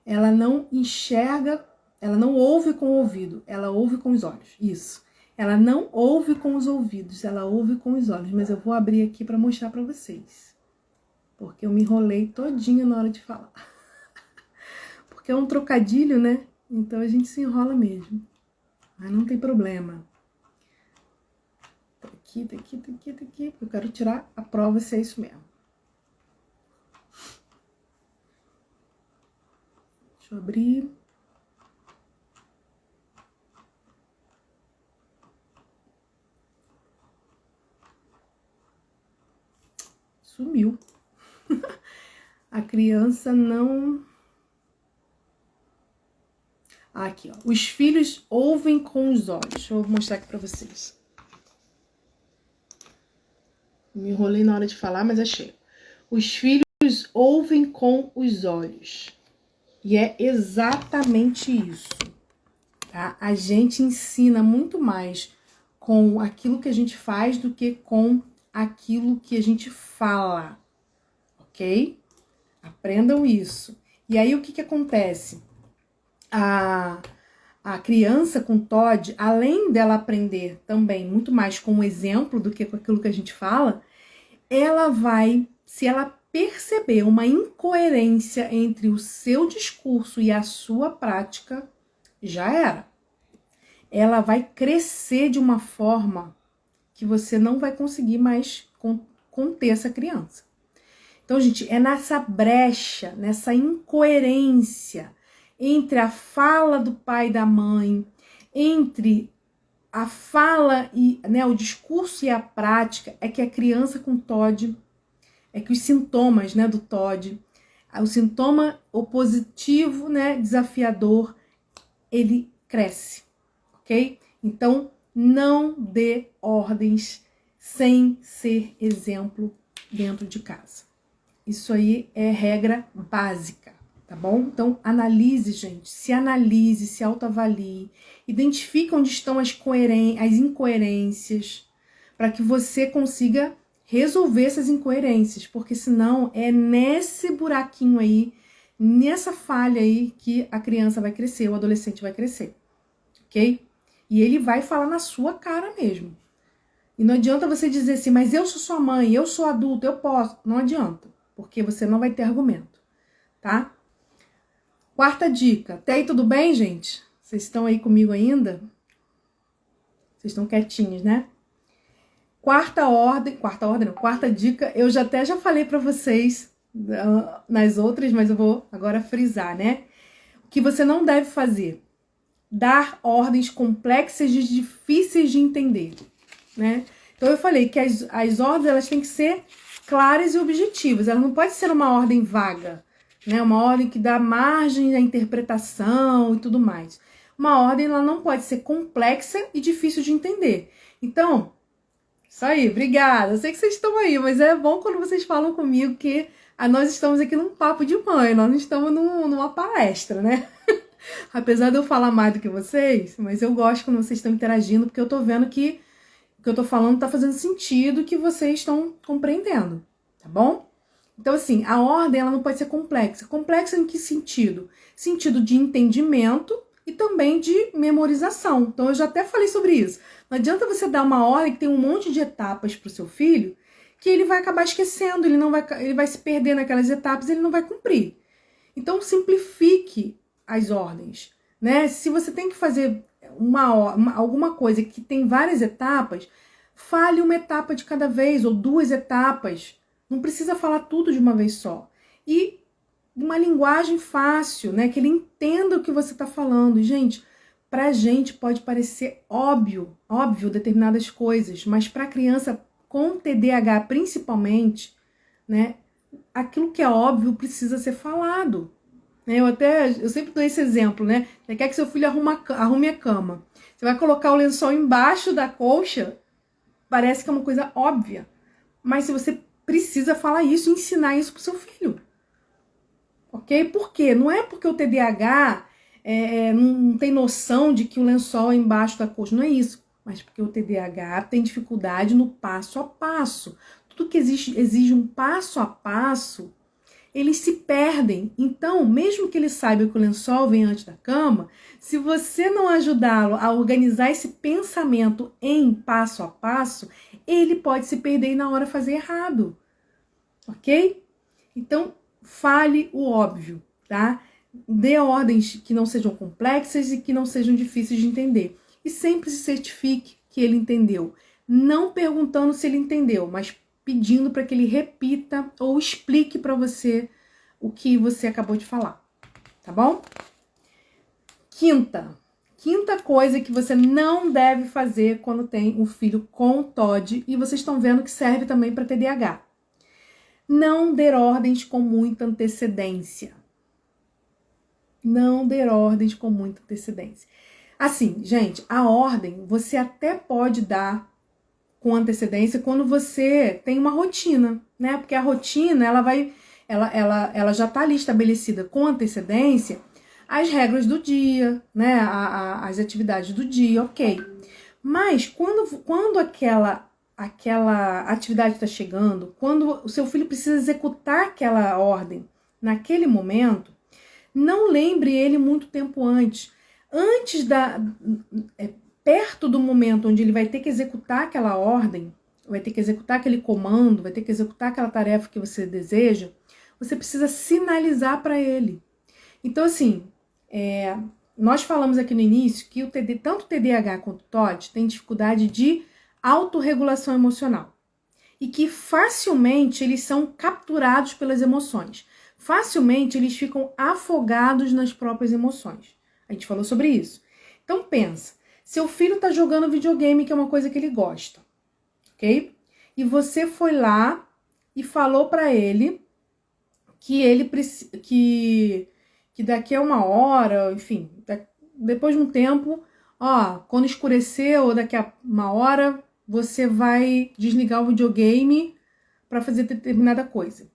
A: Ela não enxerga, ela não ouve com o ouvido, ela ouve com os olhos. Isso. Ela não ouve com os ouvidos, ela ouve com os olhos. Mas eu vou abrir aqui para mostrar para vocês. Porque eu me enrolei todinha na hora de falar. Porque é um trocadilho, né? Então a gente se enrola mesmo. Mas não tem problema. Tá aqui, tá aqui, tá aqui, tá aqui. Eu quero tirar a prova se é isso mesmo. Deixa eu abrir. Sumiu. A criança não... Aqui, ó. Os filhos ouvem com os olhos. Deixa eu mostrar aqui pra vocês. Me enrolei na hora de falar, mas achei. Os filhos ouvem com os olhos. E é exatamente isso, tá? A gente ensina muito mais com aquilo que a gente faz do que com aquilo que a gente fala, ok? Aprendam isso. E aí, o que acontece? A criança com TOD, além dela aprender também muito mais com o exemplo do que com aquilo que a gente fala, ela vai, se ela perceber uma incoerência entre o seu discurso e a sua prática, já era. Ela vai crescer de uma forma que você não vai conseguir mais conter essa criança. Então, gente, é nessa brecha, nessa incoerência entre a fala do pai e da mãe, entre a fala e, né, o discurso e a prática, é que a criança com TOD, é que os sintomas, né, do TOD, o sintoma opositivo, né, desafiador, ele cresce, ok? Então, não dê ordens sem ser exemplo dentro de casa. Isso aí é regra básica, tá bom? Então, analise, gente, se autoavalie, identifique onde estão as incoerências, para que você consiga resolver essas incoerências, porque senão é nesse buraquinho aí, nessa falha aí que a criança vai crescer, o adolescente vai crescer, ok? E ele vai falar na sua cara mesmo. E não adianta você dizer assim, mas eu sou sua mãe, eu sou adulto, eu posso. Não adianta, porque você não vai ter argumento, tá? Quarta dica. Até aí tudo bem, gente? Vocês estão aí comigo ainda? Vocês estão quietinhos, né? Quarta dica, eu já falei para vocês nas outras, mas eu vou agora frisar, né? O que você não deve fazer? Dar ordens complexas e difíceis de entender, né? Então eu falei que as ordens, elas têm que ser claras e objetivas, elas não podem ser uma ordem vaga, né? Uma ordem que dá margem à interpretação e tudo mais. Uma ordem, ela não pode ser complexa e difícil de entender. Então, isso aí, obrigada. Eu sei que vocês estão aí, mas é bom quando vocês falam comigo que nós estamos aqui num papo de mãe, nós não estamos numa palestra, né? Apesar de eu falar mais do que vocês, mas eu gosto quando vocês estão interagindo, porque eu tô vendo que o que eu tô falando tá fazendo sentido, que vocês estão compreendendo, tá bom? Então, assim, a ordem, ela não pode ser complexa. Complexa em que sentido? Sentido de entendimento e também de memorização. Então, eu já até falei sobre isso. Não adianta você dar uma ordem que tem um monte de etapas para o seu filho, que ele vai acabar esquecendo, ele vai se perder naquelas etapas e ele não vai cumprir. Então, simplifique as ordens, né? Se você tem que fazer alguma coisa que tem várias etapas, fale uma etapa de cada vez, ou 2 etapas. Não precisa falar tudo de uma vez só. E uma linguagem fácil, né? Que ele entenda o que você está falando. E, gente, pra gente pode parecer óbvio determinadas coisas, mas pra criança com TDAH principalmente, né? Aquilo que é óbvio precisa ser falado. Eu sempre dou esse exemplo, né? Você quer que seu filho arrume a cama. Você vai colocar o lençol embaixo da colcha, parece que é uma coisa óbvia. Mas se você precisa falar isso, ensinar isso pro seu filho. Ok? Por quê? Não é porque o TDAH não tem noção de que o lençol é embaixo da colcha, não é isso. Mas porque o TDAH tem dificuldade no passo a passo. Tudo que exige um passo a passo, eles se perdem. Então, mesmo que ele saiba que o lençol vem antes da cama, se você não ajudá-lo a organizar esse pensamento em passo a passo, ele pode se perder e na hora fazer errado. Ok? Então, fale o óbvio, tá? Dê ordens que não sejam complexas e que não sejam difíceis de entender. E sempre se certifique que ele entendeu. Não perguntando se ele entendeu, mas pedindo para que ele repita ou explique para você o que você acabou de falar, tá bom? Quinta coisa que você não deve fazer quando tem um filho com TOD, e vocês estão vendo que serve também para TDAH. Não dê ordens com muita antecedência. Não dê ordens com muita antecedência. Assim, gente, a ordem você até pode dar com antecedência quando você tem uma rotina, né? Porque a rotina, ela já está ali estabelecida com antecedência, as regras do dia, né? As atividades do dia, ok. Mas quando aquela atividade está chegando, quando o seu filho precisa executar aquela ordem naquele momento, não lembre ele muito tempo antes. Perto do momento onde ele vai ter que executar aquela ordem, vai ter que executar aquele comando, vai ter que executar aquela tarefa que você deseja, você precisa sinalizar para ele. Então, assim, nós falamos aqui no início que tanto o TDAH quanto o TOD tem dificuldade de autorregulação emocional. E que facilmente eles são capturados pelas emoções. Facilmente eles ficam afogados nas próprias emoções. A gente falou sobre isso. Então pensa, seu filho está jogando videogame, que é uma coisa que ele gosta, ok? E você foi lá e falou para ele que daqui a uma hora, enfim, depois de um tempo, quando escurecer ou daqui a uma hora, você vai desligar o videogame para fazer determinada coisa.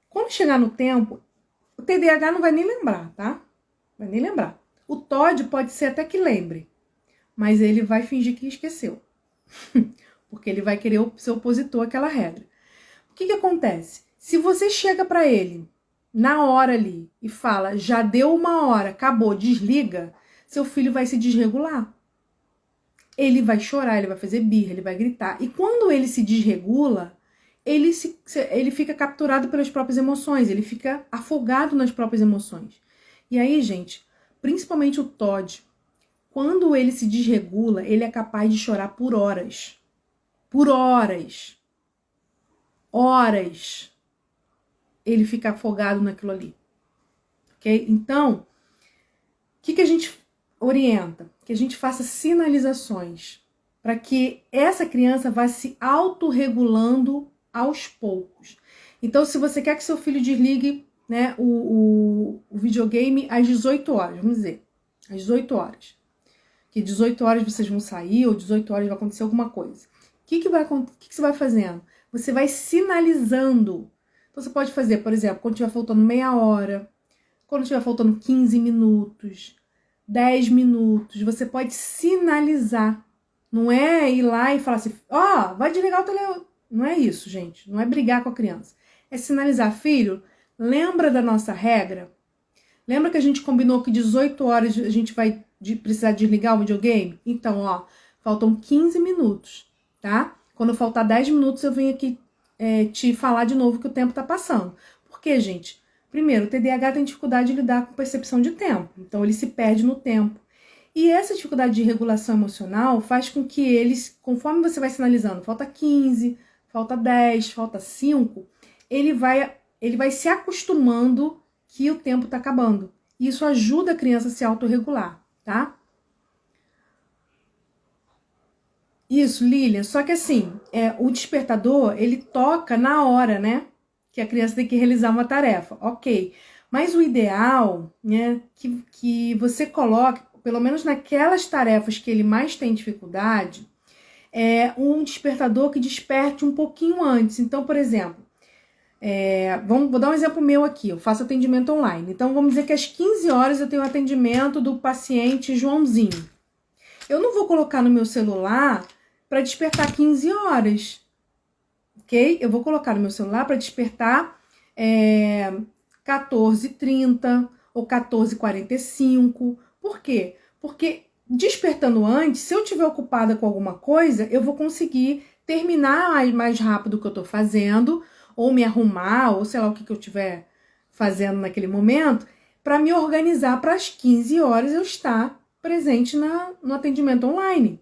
A: Quando chegar no tempo, o TDAH não vai nem lembrar, tá? Vai nem lembrar. O TOD pode ser até que lembre, mas ele vai fingir que esqueceu. Porque ele vai querer ser opositor àquela regra. O que acontece? Se você chega para ele na hora ali e fala, já deu uma hora, acabou, desliga, seu filho vai se desregular. Ele vai chorar, ele vai fazer birra, ele vai gritar. E quando ele se desregula, ele fica capturado pelas próprias emoções, ele fica afogado nas próprias emoções. E aí, gente, principalmente o TOD, quando ele se desregula, ele é capaz de chorar por horas. Por horas. Horas. Ele fica afogado naquilo ali. Ok? Então, o que a gente orienta? Que a gente faça sinalizações para que essa criança vá se autorregulando aos poucos. Então, se você quer que seu filho desligue, né, o videogame às 18 horas, vamos dizer, às 18 horas. Que 18 horas vocês vão sair, ou 18 horas vai acontecer alguma coisa. O que você vai fazendo? Você vai sinalizando. Então, você pode fazer, por exemplo, quando estiver faltando meia hora, quando estiver faltando 15 minutos, 10 minutos, você pode sinalizar. Não é ir lá e falar assim, vai desligar o telefone. Não é isso, gente. Não é brigar com a criança. É sinalizar, filho, lembra da nossa regra? Lembra que a gente combinou que 18 horas a gente vai precisar desligar o videogame? Então, faltam 15 minutos, tá? Quando faltar 10 minutos, eu venho aqui te falar de novo que o tempo tá passando. Por quê, gente? Primeiro, o TDAH tem dificuldade de lidar com percepção de tempo. Então, ele se perde no tempo. E essa dificuldade de regulação emocional faz com que eles, conforme você vai sinalizando, falta 15, falta 10, falta 5, ele vai se acostumando que o tempo tá acabando. E isso ajuda a criança a se autorregular, tá? Isso, Lilian. Só que assim, o despertador, ele toca na hora, né? Que a criança tem que realizar uma tarefa. Ok. Mas o ideal, né, que você coloque, pelo menos naquelas tarefas que ele mais tem dificuldade, é um despertador que desperte um pouquinho antes. Então, por exemplo, vou dar um exemplo meu aqui, eu faço atendimento online. Então, vamos dizer que às 15 horas eu tenho atendimento do paciente Joãozinho. Eu não vou colocar no meu celular para despertar 15 horas, ok? Eu vou colocar no meu celular para despertar 14h30 ou 14h45. Por quê? Porque despertando antes, se eu estiver ocupada com alguma coisa, eu vou conseguir terminar mais rápido o que eu estou fazendo, ou me arrumar, ou sei lá o que eu estiver fazendo naquele momento, para me organizar para as 15 horas eu estar presente no atendimento online.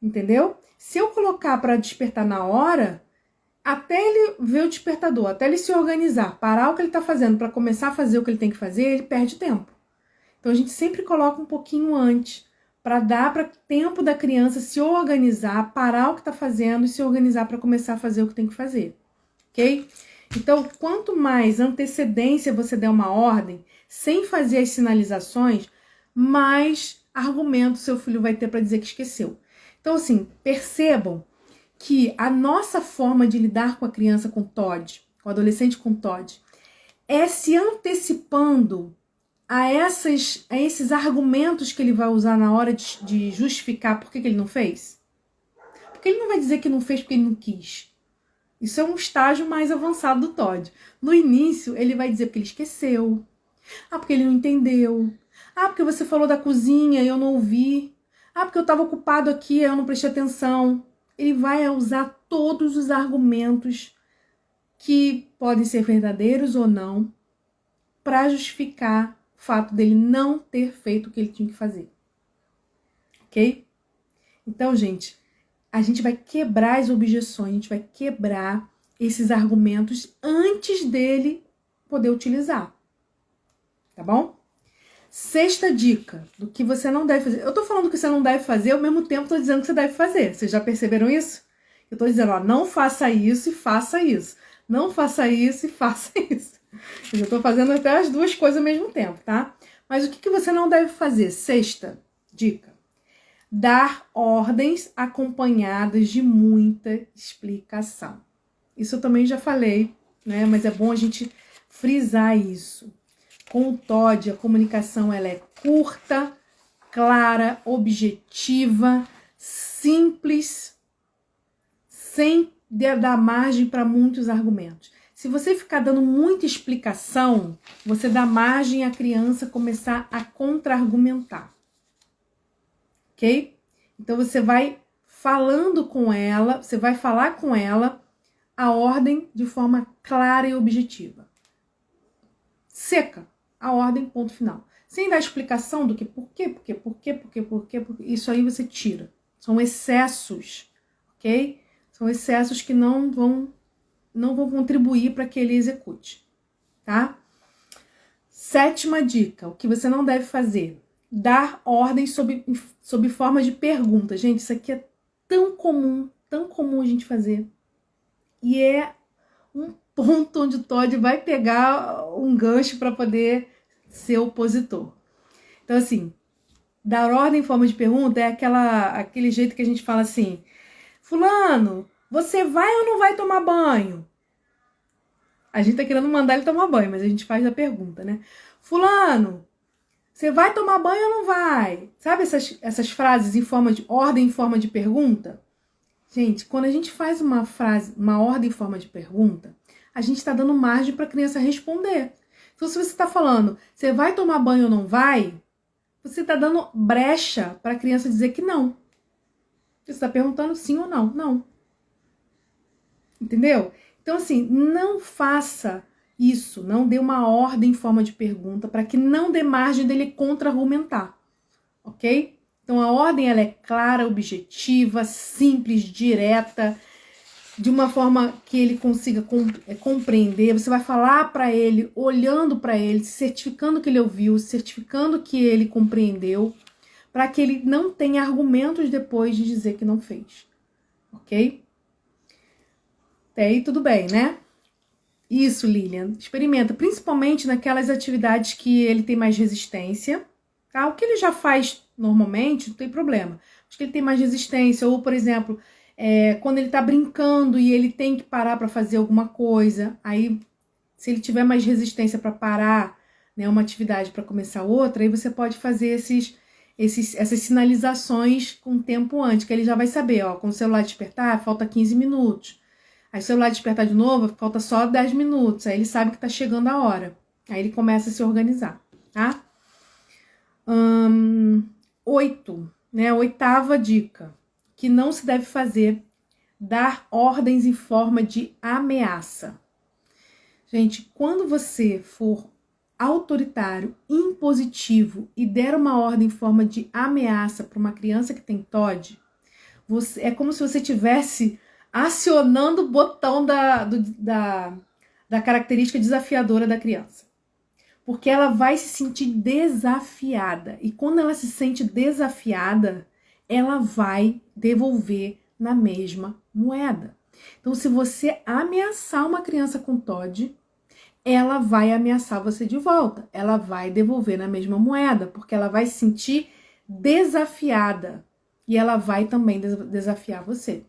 A: Entendeu? Se eu colocar para despertar na hora, até ele ver o despertador, até ele se organizar, parar o que ele está fazendo para começar a fazer o que ele tem que fazer, ele perde tempo. Então a gente sempre coloca um pouquinho antes, para dar para tempo da criança se organizar, parar o que está fazendo e se organizar para começar a fazer o que tem que fazer, ok? Então, quanto mais antecedência você der uma ordem, sem fazer as sinalizações, mais argumento seu filho vai ter para dizer que esqueceu. Então, assim, percebam que a nossa forma de lidar com a criança com TOD, com o adolescente com TOD, é se antecipando a esses argumentos que ele vai usar na hora de justificar por que ele não fez. Porque ele não vai dizer que não fez porque ele não quis. Isso é um estágio mais avançado do TOD. No início, ele vai dizer porque ele esqueceu. Porque ele não entendeu. Porque você falou da cozinha e eu não ouvi. Porque eu estava ocupado aqui e eu não prestei atenção. Ele vai usar todos os argumentos que podem ser verdadeiros ou não para justificar o fato dele não ter feito o que ele tinha que fazer. Ok? Então, gente, a gente vai quebrar as objeções, a gente vai quebrar esses argumentos antes dele poder utilizar. Tá bom? Sexta dica do que você não deve fazer. Eu tô falando que você não deve fazer, ao mesmo tempo tô dizendo que você deve fazer. Vocês já perceberam isso? Eu tô dizendo, não faça isso e faça isso. Não faça isso e faça isso. Eu já tô fazendo até as duas coisas ao mesmo tempo, tá? Mas o que você não deve fazer? Sexta dica. Dar ordens acompanhadas de muita explicação. Isso eu também já falei, né? Mas é bom a gente frisar isso. Com o TOD, a comunicação ela é curta, clara, objetiva, simples, sem dar margem para muitos argumentos. Se você ficar dando muita explicação, você dá margem à criança começar a contra-argumentar. Ok? Então você vai falando com ela, você vai falar com ela a ordem de forma clara e objetiva. Seca. A ordem, ponto final. Sem dar explicação do que por quê, isso aí você tira. São excessos, ok? São excessos que não vão contribuir para que ele execute, tá? Sétima dica, o que você não deve fazer. Dar ordem sob forma de pergunta. Gente, isso aqui é tão comum a gente fazer. E é um ponto onde o TOD vai pegar um gancho para poder ser opositor. Então, assim, dar ordem em forma de pergunta é aquele jeito que a gente fala assim: fulano, você vai ou não vai tomar banho? A gente tá querendo mandar ele tomar banho, mas a gente faz a pergunta, né? Fulano, você vai tomar banho ou não vai? Sabe essas frases em forma de ordem em forma de pergunta? Gente, quando a gente faz uma ordem em forma de pergunta, a gente está dando margem para a criança responder. Então, se você está falando, você vai tomar banho ou não vai, você está dando brecha para a criança dizer que não. Você está perguntando sim ou não. Não. Entendeu? Então, assim, não faça isso. Não dê uma ordem em forma de pergunta para que não dê margem dele contra-argumentar. Ok? Então, a ordem ela é clara, objetiva, simples, direta, de uma forma que ele consiga compreender. Você vai falar para ele, olhando para ele, certificando que ele ouviu, certificando que ele compreendeu, para que ele não tenha argumentos depois de dizer que não fez. Ok? Até aí tudo bem, né? Isso, Lilian. Experimenta, principalmente naquelas atividades que ele tem mais resistência, tá? O que ele já faz normalmente, não tem problema. Acho que ele tem mais resistência, ou, por exemplo, quando ele tá brincando e ele tem que parar para fazer alguma coisa, aí, se ele tiver mais resistência para parar, né, uma atividade para começar outra, aí você pode fazer essas sinalizações com tempo antes, que ele já vai saber, ó, quando o celular despertar, falta 15 minutos. Aí o celular despertar de novo, falta só 10 minutos. Aí ele sabe que tá chegando a hora. Aí ele começa a se organizar, tá? 8, né? Oitava dica. Que não se deve fazer, dar ordens em forma de ameaça. Gente, quando você for autoritário, impositivo e der uma ordem em forma de ameaça para uma criança que tem TOD, é como se você tivesse acionando o botão da característica desafiadora da criança. Porque ela vai se sentir desafiada. E quando ela se sente desafiada, ela vai devolver na mesma moeda. Então, se você ameaçar uma criança com TOD, ela vai ameaçar você de volta. Ela vai devolver na mesma moeda, porque ela vai se sentir desafiada. E ela vai também desafiar você.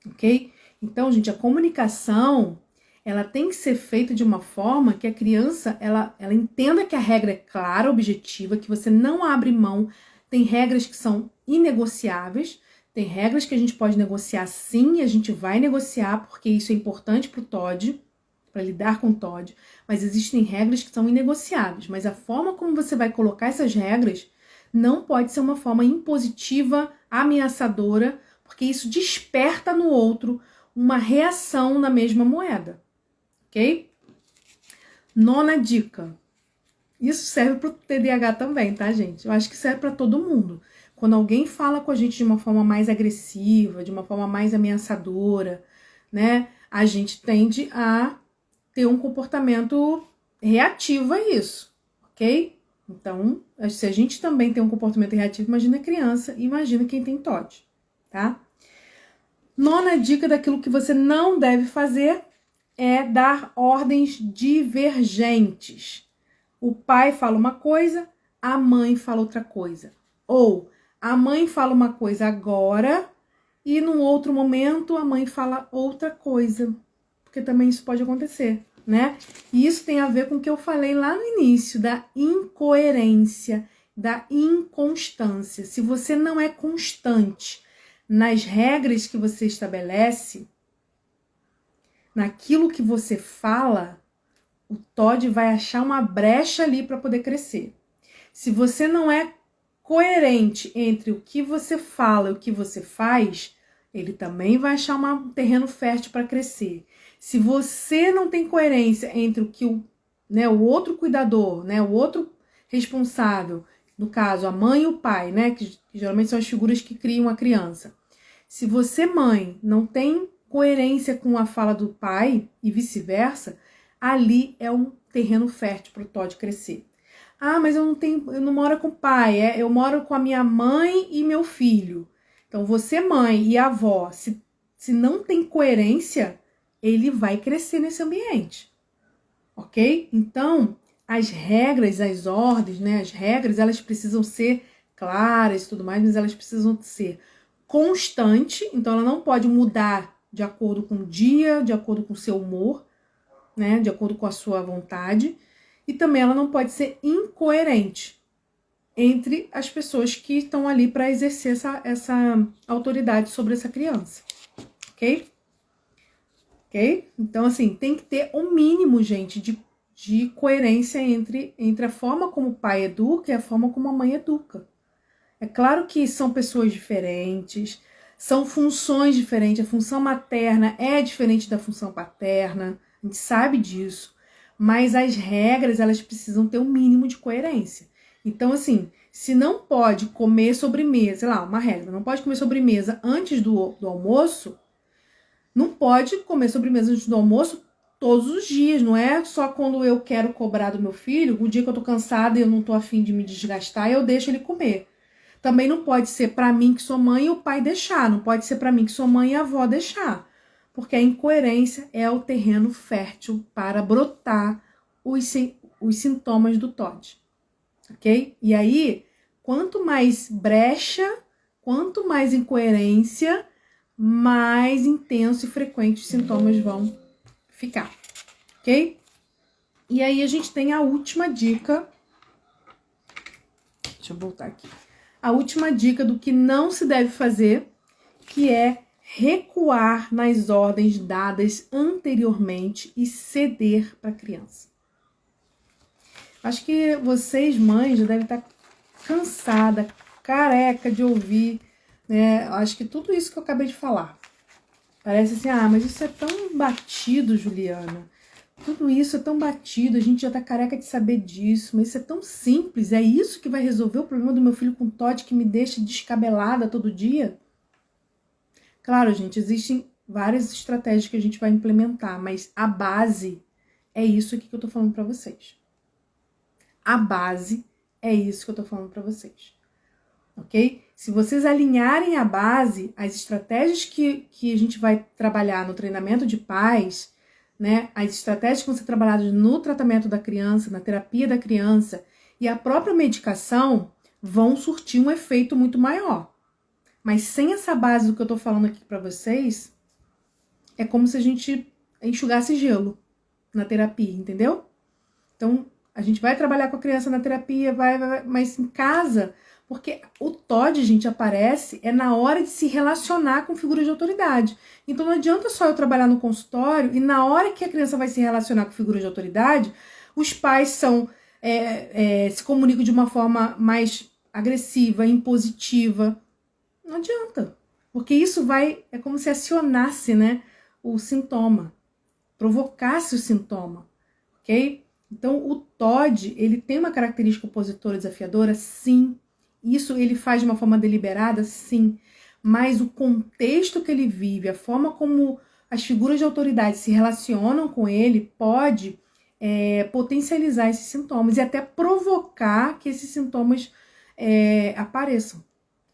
A: Ok? Então, gente, a comunicação, ela tem que ser feita de uma forma que a criança, ela entenda que a regra é clara, objetiva, que você não abre mão. Tem regras que são inegociáveis, tem regras que a gente pode negociar sim, e a gente vai negociar, porque isso é importante para o TOD, para lidar com o TOD, mas existem regras que são inegociáveis, mas a forma como você vai colocar essas regras não pode ser uma forma impositiva, ameaçadora, porque isso desperta no outro uma reação na mesma moeda, ok? 9ª dica. Isso serve para o TDAH também, tá, gente? Eu acho que serve para todo mundo. Quando alguém fala com a gente de uma forma mais agressiva, de uma forma mais ameaçadora, né? A gente tende a ter um comportamento reativo a isso, ok? Então, se a gente também tem um comportamento reativo, imagina a criança e imagina quem tem TOD, tá? 9ª dica daquilo que você não deve fazer é dar ordens divergentes. O pai fala uma coisa, a mãe fala outra coisa. Ou a mãe fala uma coisa agora e num outro momento a mãe fala outra coisa. Porque também isso pode acontecer, né? E isso tem a ver com o que eu falei lá no início, da incoerência, da inconstância. Se você não é constante nas regras que você estabelece, naquilo que você fala, o TOD vai achar uma brecha ali para poder crescer. Se você não é coerente entre o que você fala e o que você faz, ele também vai achar um terreno fértil para crescer. Se você não tem coerência entre o que o outro cuidador, né, o outro responsável, no caso a mãe e o pai, né, que geralmente são as figuras que criam a criança. Se você, mãe, não tem coerência com a fala do pai e vice-versa, ali é um terreno fértil para o TOD crescer. Ah, mas eu não moro com o pai, eu moro com a minha mãe e meu filho. Então, você, mãe e avó, se não tem coerência, ele vai crescer nesse ambiente, ok? Então, as regras, as ordens, né, as regras, elas precisam ser claras e tudo mais, mas elas precisam ser constante, então ela não pode mudar de acordo com o dia, de acordo com o seu humor, né, de acordo com a sua vontade, e também ela não pode ser incoerente entre as pessoas que estão ali para exercer essa autoridade sobre essa criança, ok? Ok? Então, assim, tem que ter um mínimo, gente, de coerência entre a forma como o pai educa e a forma como a mãe educa. É claro que são pessoas diferentes, são funções diferentes, a função materna é diferente da função paterna, a gente sabe disso, mas as regras, elas precisam ter um mínimo de coerência. Então, assim, se não pode comer sobremesa, sei lá, uma regra, não pode comer sobremesa antes do almoço, não pode comer sobremesa antes do almoço todos os dias, não é só quando eu quero cobrar do meu filho, o dia que eu tô cansada e eu não tô afim de me desgastar, eu deixo ele comer. Também não pode ser para mim que sou mãe e o pai deixar, não pode ser para mim que sou mãe e a avó deixar. porque a incoerência é o terreno fértil para brotar os sintomas do TOD, ok? E aí, quanto mais brecha, quanto mais incoerência, mais intenso e frequente os sintomas vão ficar, ok? E aí a gente tem a última dica. Deixa eu voltar aqui. A última dica do que não se deve fazer, que é recuar nas ordens dadas anteriormente e ceder para a criança. Acho que vocês, mães, já devem estar cansada, careca de ouvir, né? Acho que tudo isso que eu acabei de falar. Parece assim, mas isso é tão batido, Juliana. Tudo isso é tão batido, a gente já tá careca de saber disso, mas isso é tão simples, é isso que vai resolver o problema do meu filho com TOD que me deixa descabelada todo dia? Claro, gente, existem várias estratégias que a gente vai implementar, mas a base é isso aqui que eu tô falando pra vocês. A base é isso que eu tô falando pra vocês, ok? Se vocês alinharem a base, as estratégias que a gente vai trabalhar no treinamento de pais, né, as estratégias que vão ser trabalhadas no tratamento da criança, na terapia da criança e a própria medicação vão surtir um efeito muito maior. Mas sem essa base do que eu tô falando aqui pra vocês, é como se a gente enxugasse gelo na terapia, entendeu? Então, a gente vai trabalhar com a criança na terapia, mas em casa, porque o TOD, gente, aparece na hora de se relacionar com figuras de autoridade. Então não adianta só eu trabalhar no consultório e na hora que a criança vai se relacionar com figuras de autoridade, os pais se comunicam de uma forma mais agressiva, impositiva. Não adianta, porque isso é como se acionasse, né, o sintoma, provocasse o sintoma, ok? Então o TOD, ele tem uma característica opositora desafiadora? Sim. Isso ele faz de uma forma deliberada? Sim. Mas o contexto que ele vive, a forma como as figuras de autoridade se relacionam com ele, pode potencializar esses sintomas e até provocar que esses sintomas apareçam,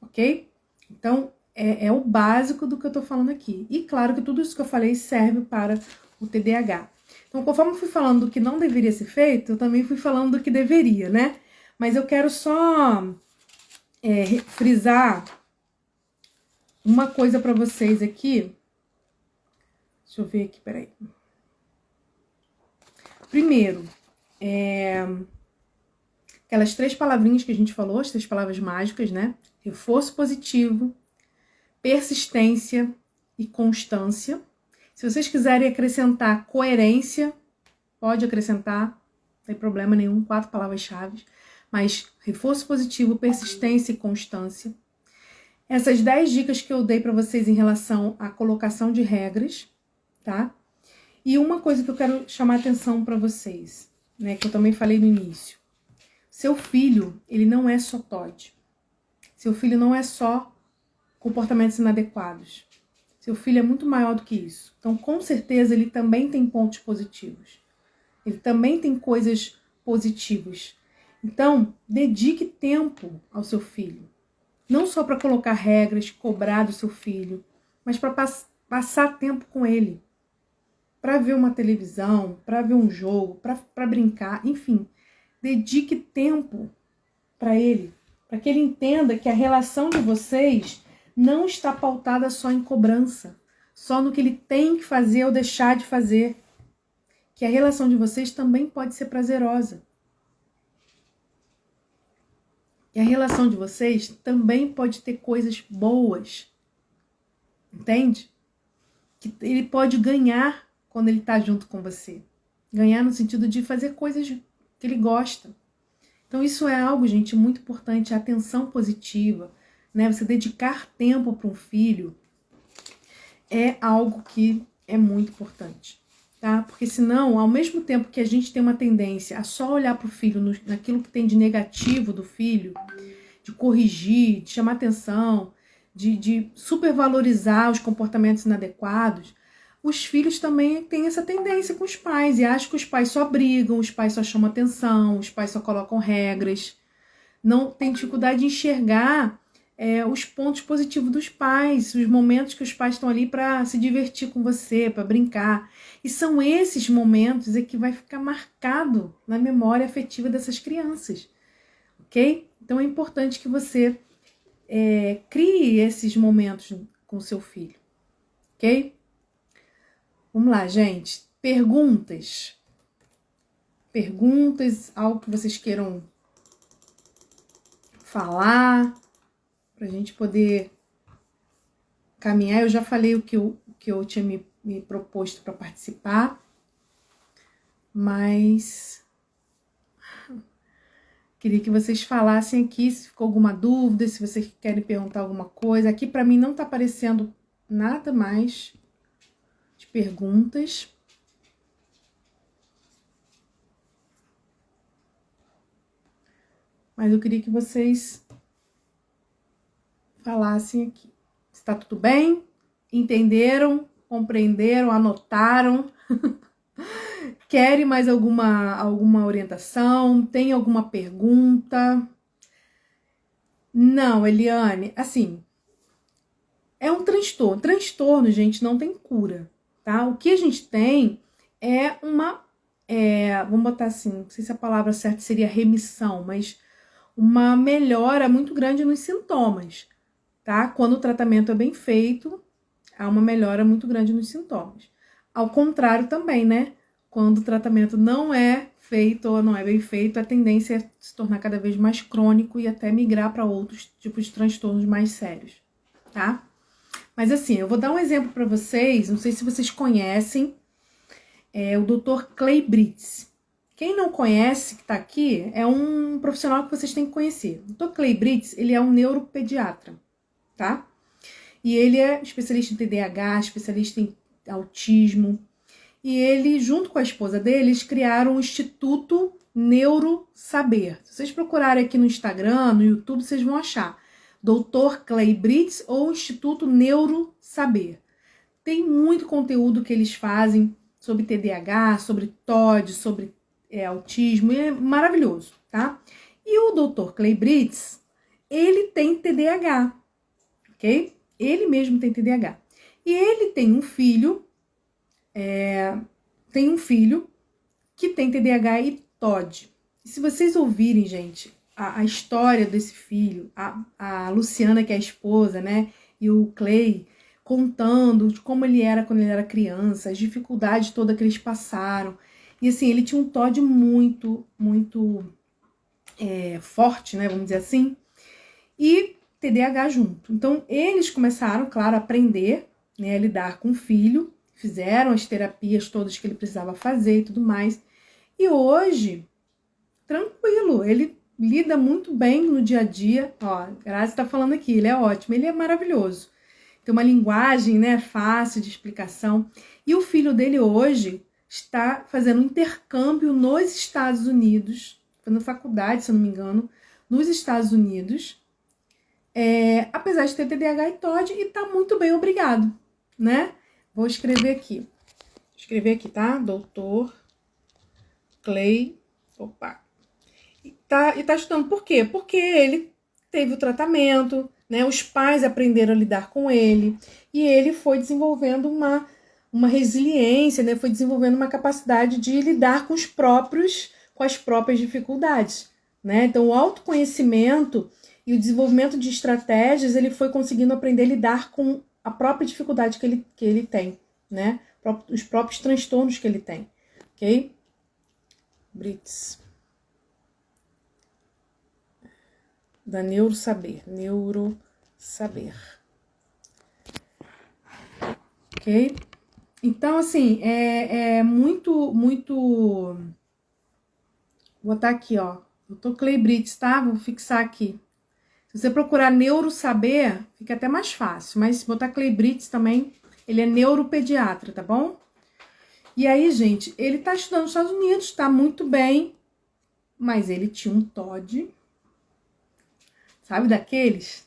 A: ok? Então, é o básico do que eu tô falando aqui. E claro que tudo isso que eu falei serve para o TDAH. Então, conforme eu fui falando do que não deveria ser feito, eu também fui falando do que deveria, né? Mas eu quero só frisar uma coisa para vocês aqui. Deixa eu ver aqui, peraí. Primeiro, aquelas 3 palavrinhas que a gente falou, as 3 palavras mágicas, né? Reforço positivo, persistência e constância. Se vocês quiserem acrescentar coerência, pode acrescentar, não tem problema nenhum, 4 palavras-chave. Mas reforço positivo, persistência e constância. Essas 10 dicas que eu dei para vocês em relação à colocação de regras, tá? E uma coisa que eu quero chamar a atenção para vocês, né, que eu também falei no início. Seu filho, ele não é só TOD. Seu filho não é só comportamentos inadequados. Seu filho é muito maior do que isso. Então, com certeza, ele também tem pontos positivos. Ele também tem coisas positivas. Então, dedique tempo ao seu filho. Não só para colocar regras, cobrar do seu filho, mas para passar tempo com ele. Para ver uma televisão, para ver um jogo, para brincar, enfim. Dedique tempo para ele, para que ele entenda que a relação de vocês não está pautada só em cobrança, só no que ele tem que fazer ou deixar de fazer. Que a relação de vocês também pode ser prazerosa. E a relação de vocês também pode ter coisas boas. Entende? Que ele pode ganhar quando ele está junto com você. Ganhar no sentido de fazer coisas que ele gosta. Então isso é algo, gente, muito importante. A atenção positiva, né? Você dedicar tempo para um filho é algo que é muito importante. Tá? Porque senão, ao mesmo tempo que a gente tem uma tendência a só olhar para o filho naquilo que tem de negativo do filho, de corrigir, de chamar atenção, de supervalorizar os comportamentos inadequados, os filhos também têm essa tendência com os pais e acham que os pais só brigam, os pais só chamam atenção, os pais só colocam regras, não tem dificuldade de enxergar os pontos positivos dos pais, os momentos que os pais estão ali para se divertir com você, para brincar. E são esses momentos que vai ficar marcado na memória afetiva dessas crianças, ok? Então é importante que você crie esses momentos com seu filho, ok? Vamos lá, gente. Perguntas. Perguntas, algo que vocês queiram falar, para a gente poder caminhar. Eu já falei o que eu tinha me proposto para participar, mas queria que vocês falassem aqui se ficou alguma dúvida, se vocês querem perguntar alguma coisa. Aqui para mim não está aparecendo nada mais de perguntas. Mas eu queria que vocês falassem aqui. Está tudo bem? Entenderam? Compreenderam? Anotaram? Querem mais alguma orientação? Tem alguma pergunta? Não, Eliane, assim, é um transtorno. Transtorno, gente, não tem cura, tá? O que a gente tem é vamos botar assim, não sei se a palavra certa seria remissão, mas uma melhora muito grande nos sintomas, tá? Quando o tratamento é bem feito, há uma melhora muito grande nos sintomas. Ao contrário também, né? Quando o tratamento não é feito ou não é bem feito, a tendência é se tornar cada vez mais crônico e até migrar para outros tipos de transtornos mais sérios, tá? Mas assim, eu vou dar um exemplo para vocês, não sei se vocês conhecem, o Dr. Clay Britz. Quem não conhece, que está aqui, é um profissional que vocês têm que conhecer. O Dr. Clay Britz, ele é um neuropediatra, tá? E ele é especialista em TDAH, especialista em autismo. E ele, junto com a esposa dele, eles criaram o Instituto Neurosaber. Se vocês procurarem aqui no Instagram, no YouTube, vocês vão achar. Dr. Clay Britz ou Instituto Neurosaber. Tem muito conteúdo que eles fazem sobre TDAH, sobre TOD, sobre autismo, é maravilhoso, tá? E o Dr. Clay Britz, ele tem TDAH, ok? Ele mesmo tem TDAH. E ele tem um filho, que tem TDAH e TOD. E se vocês ouvirem, gente, a história desse filho, a Luciana, que é a esposa, né, e o Clay, contando de como ele era quando ele era criança, as dificuldades todas que eles passaram. E assim, ele tinha um TOD muito, muito forte, né, vamos dizer assim, e TDAH junto. Então, eles começaram, claro, a aprender, né, a lidar com o filho, fizeram as terapias todas que ele precisava fazer e tudo mais. E hoje, tranquilo, ele lida muito bem no dia a dia. Ó, a Grazi tá falando aqui, ele é ótimo, ele é maravilhoso. Tem uma linguagem, né, fácil de explicação. E o filho dele hoje está fazendo um intercâmbio nos Estados Unidos, fazendo faculdade, se eu não me engano, nos Estados Unidos, apesar de ter TDAH e TOD, e tá muito bem, obrigado, né? Vou escrever aqui. Tá? Doutor Clay. Opa. E tá estudando por quê? Porque ele teve o tratamento, né? Os pais aprenderam a lidar com ele. E ele foi desenvolvendo uma resiliência, né? Foi desenvolvendo uma capacidade de lidar com as próprias dificuldades, né? Então, o autoconhecimento e o desenvolvimento de estratégias, ele foi conseguindo aprender a lidar com a própria dificuldade que ele tem, né? Os próprios transtornos que ele tem, ok? Britz. Da Neurosaber. Ok? Então, assim, é muito... Vou botar aqui, ó. Dr. Clay Britz, tá? Vou fixar aqui. Se você procurar Neurosaber, fica até mais fácil. Mas se botar Clay Britz também, ele é neuropediatra, tá bom? E aí, gente, ele tá estudando nos Estados Unidos, tá muito bem. Mas ele tinha um TOD. Sabe daqueles?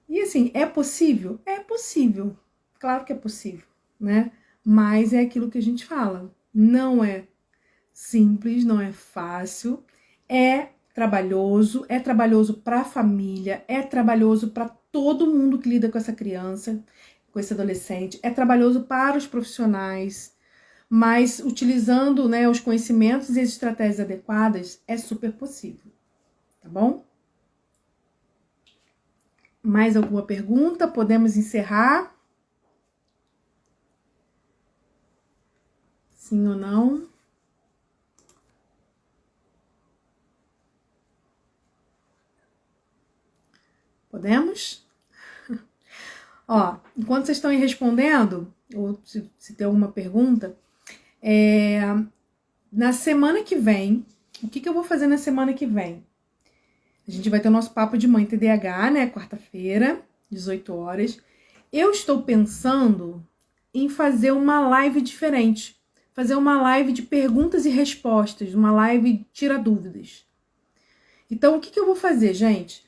A: E assim, é possível? É possível. Claro que é possível, né? Mas é aquilo que a gente fala. Não é simples, não é fácil. É trabalhoso, é trabalhoso para a família, é trabalhoso para todo mundo que lida com essa criança, com esse adolescente, é trabalhoso para os profissionais, mas utilizando, né, os conhecimentos e as estratégias adequadas, é super possível, tá bom? Mais alguma pergunta? Podemos encerrar? Sim ou não? Podemos? Ó, enquanto vocês estão aí respondendo, ou se tem alguma pergunta, na semana que vem, o que eu vou fazer na semana que vem? A gente vai ter o nosso papo de mãe TDAH, né? Quarta-feira, 18 horas. Eu estou pensando em fazer uma live diferente. Fazer uma live de perguntas e respostas, uma live tira dúvidas. Então, o que eu vou fazer, gente?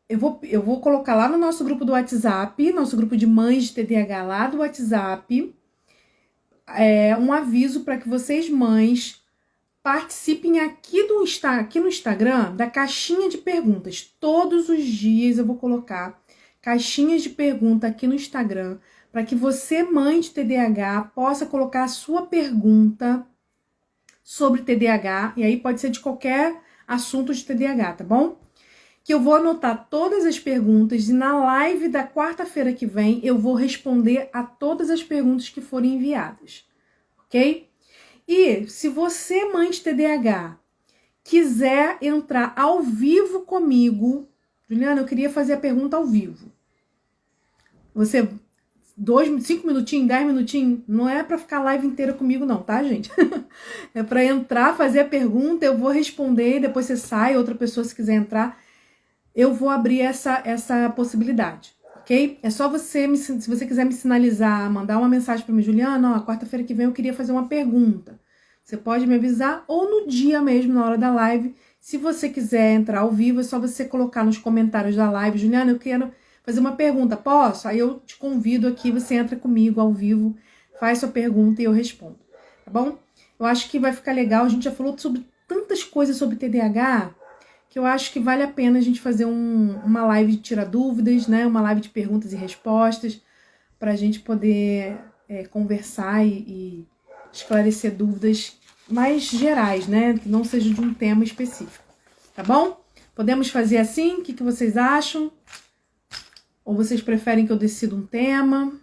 A: Eu vou colocar lá no nosso grupo do WhatsApp, nosso grupo de mães de TDAH lá do WhatsApp, um aviso para que vocês, mães, participem aqui no Instagram da caixinha de perguntas. Todos os dias eu vou colocar caixinhas de pergunta aqui no Instagram para que você, mãe de TDAH, possa colocar a sua pergunta sobre TDAH, e aí pode ser de qualquer assunto de TDAH, tá bom? Que eu vou anotar todas as perguntas e na live da quarta-feira que vem eu vou responder a todas as perguntas que forem enviadas, ok? E se você, mãe de TDAH, quiser entrar ao vivo comigo, Juliana, eu queria fazer a pergunta ao vivo. Você, 5 minutinhos, 10 minutinhos, não é para ficar a live inteira comigo não, tá, gente? É para entrar, fazer a pergunta, eu vou responder, depois você sai, outra pessoa se quiser entrar, eu vou abrir essa possibilidade, ok? É só você, se você quiser me sinalizar, mandar uma mensagem para mim, Juliana, ó, quarta-feira que vem eu queria fazer uma pergunta. Você pode me avisar, ou no dia mesmo, na hora da live. Se você quiser entrar ao vivo, é só você colocar nos comentários da live, Juliana, eu quero fazer uma pergunta, posso? Aí eu te convido aqui, você entra comigo ao vivo, faz sua pergunta e eu respondo, tá bom? Eu acho que vai ficar legal, a gente já falou sobre tantas coisas sobre TDAH, que eu acho que vale a pena a gente fazer uma live de tirar dúvidas, né? Uma live de perguntas e respostas, para a gente poder conversar e esclarecer dúvidas mais gerais, né? Que não seja de um tema específico, tá bom? Podemos fazer assim? O que vocês acham? Ou vocês preferem que eu decida um tema?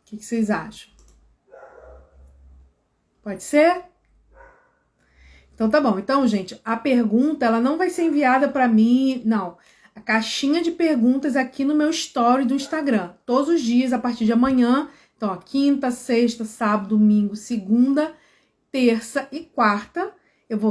A: O que vocês acham? Pode ser? Então tá bom. Então, gente, a pergunta ela não vai ser enviada para mim, não. A caixinha de perguntas aqui no meu story do Instagram. Todos os dias, a partir de amanhã. Então, ó, quinta, sexta, sábado, domingo, segunda, terça e quarta.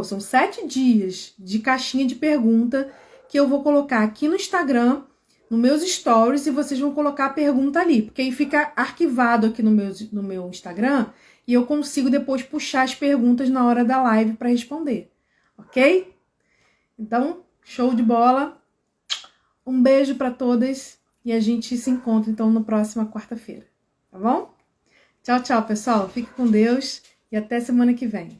A: São 7 dias de caixinha de pergunta que eu vou colocar aqui no Instagram, nos meus stories, e vocês vão colocar a pergunta ali. Porque aí fica arquivado aqui no meu Instagram. E eu consigo depois puxar as perguntas na hora da live para responder, ok? Então, show de bola. Um beijo para todas e a gente se encontra então na próxima quarta-feira, tá bom? Tchau, tchau, pessoal. Fique com Deus e até semana que vem.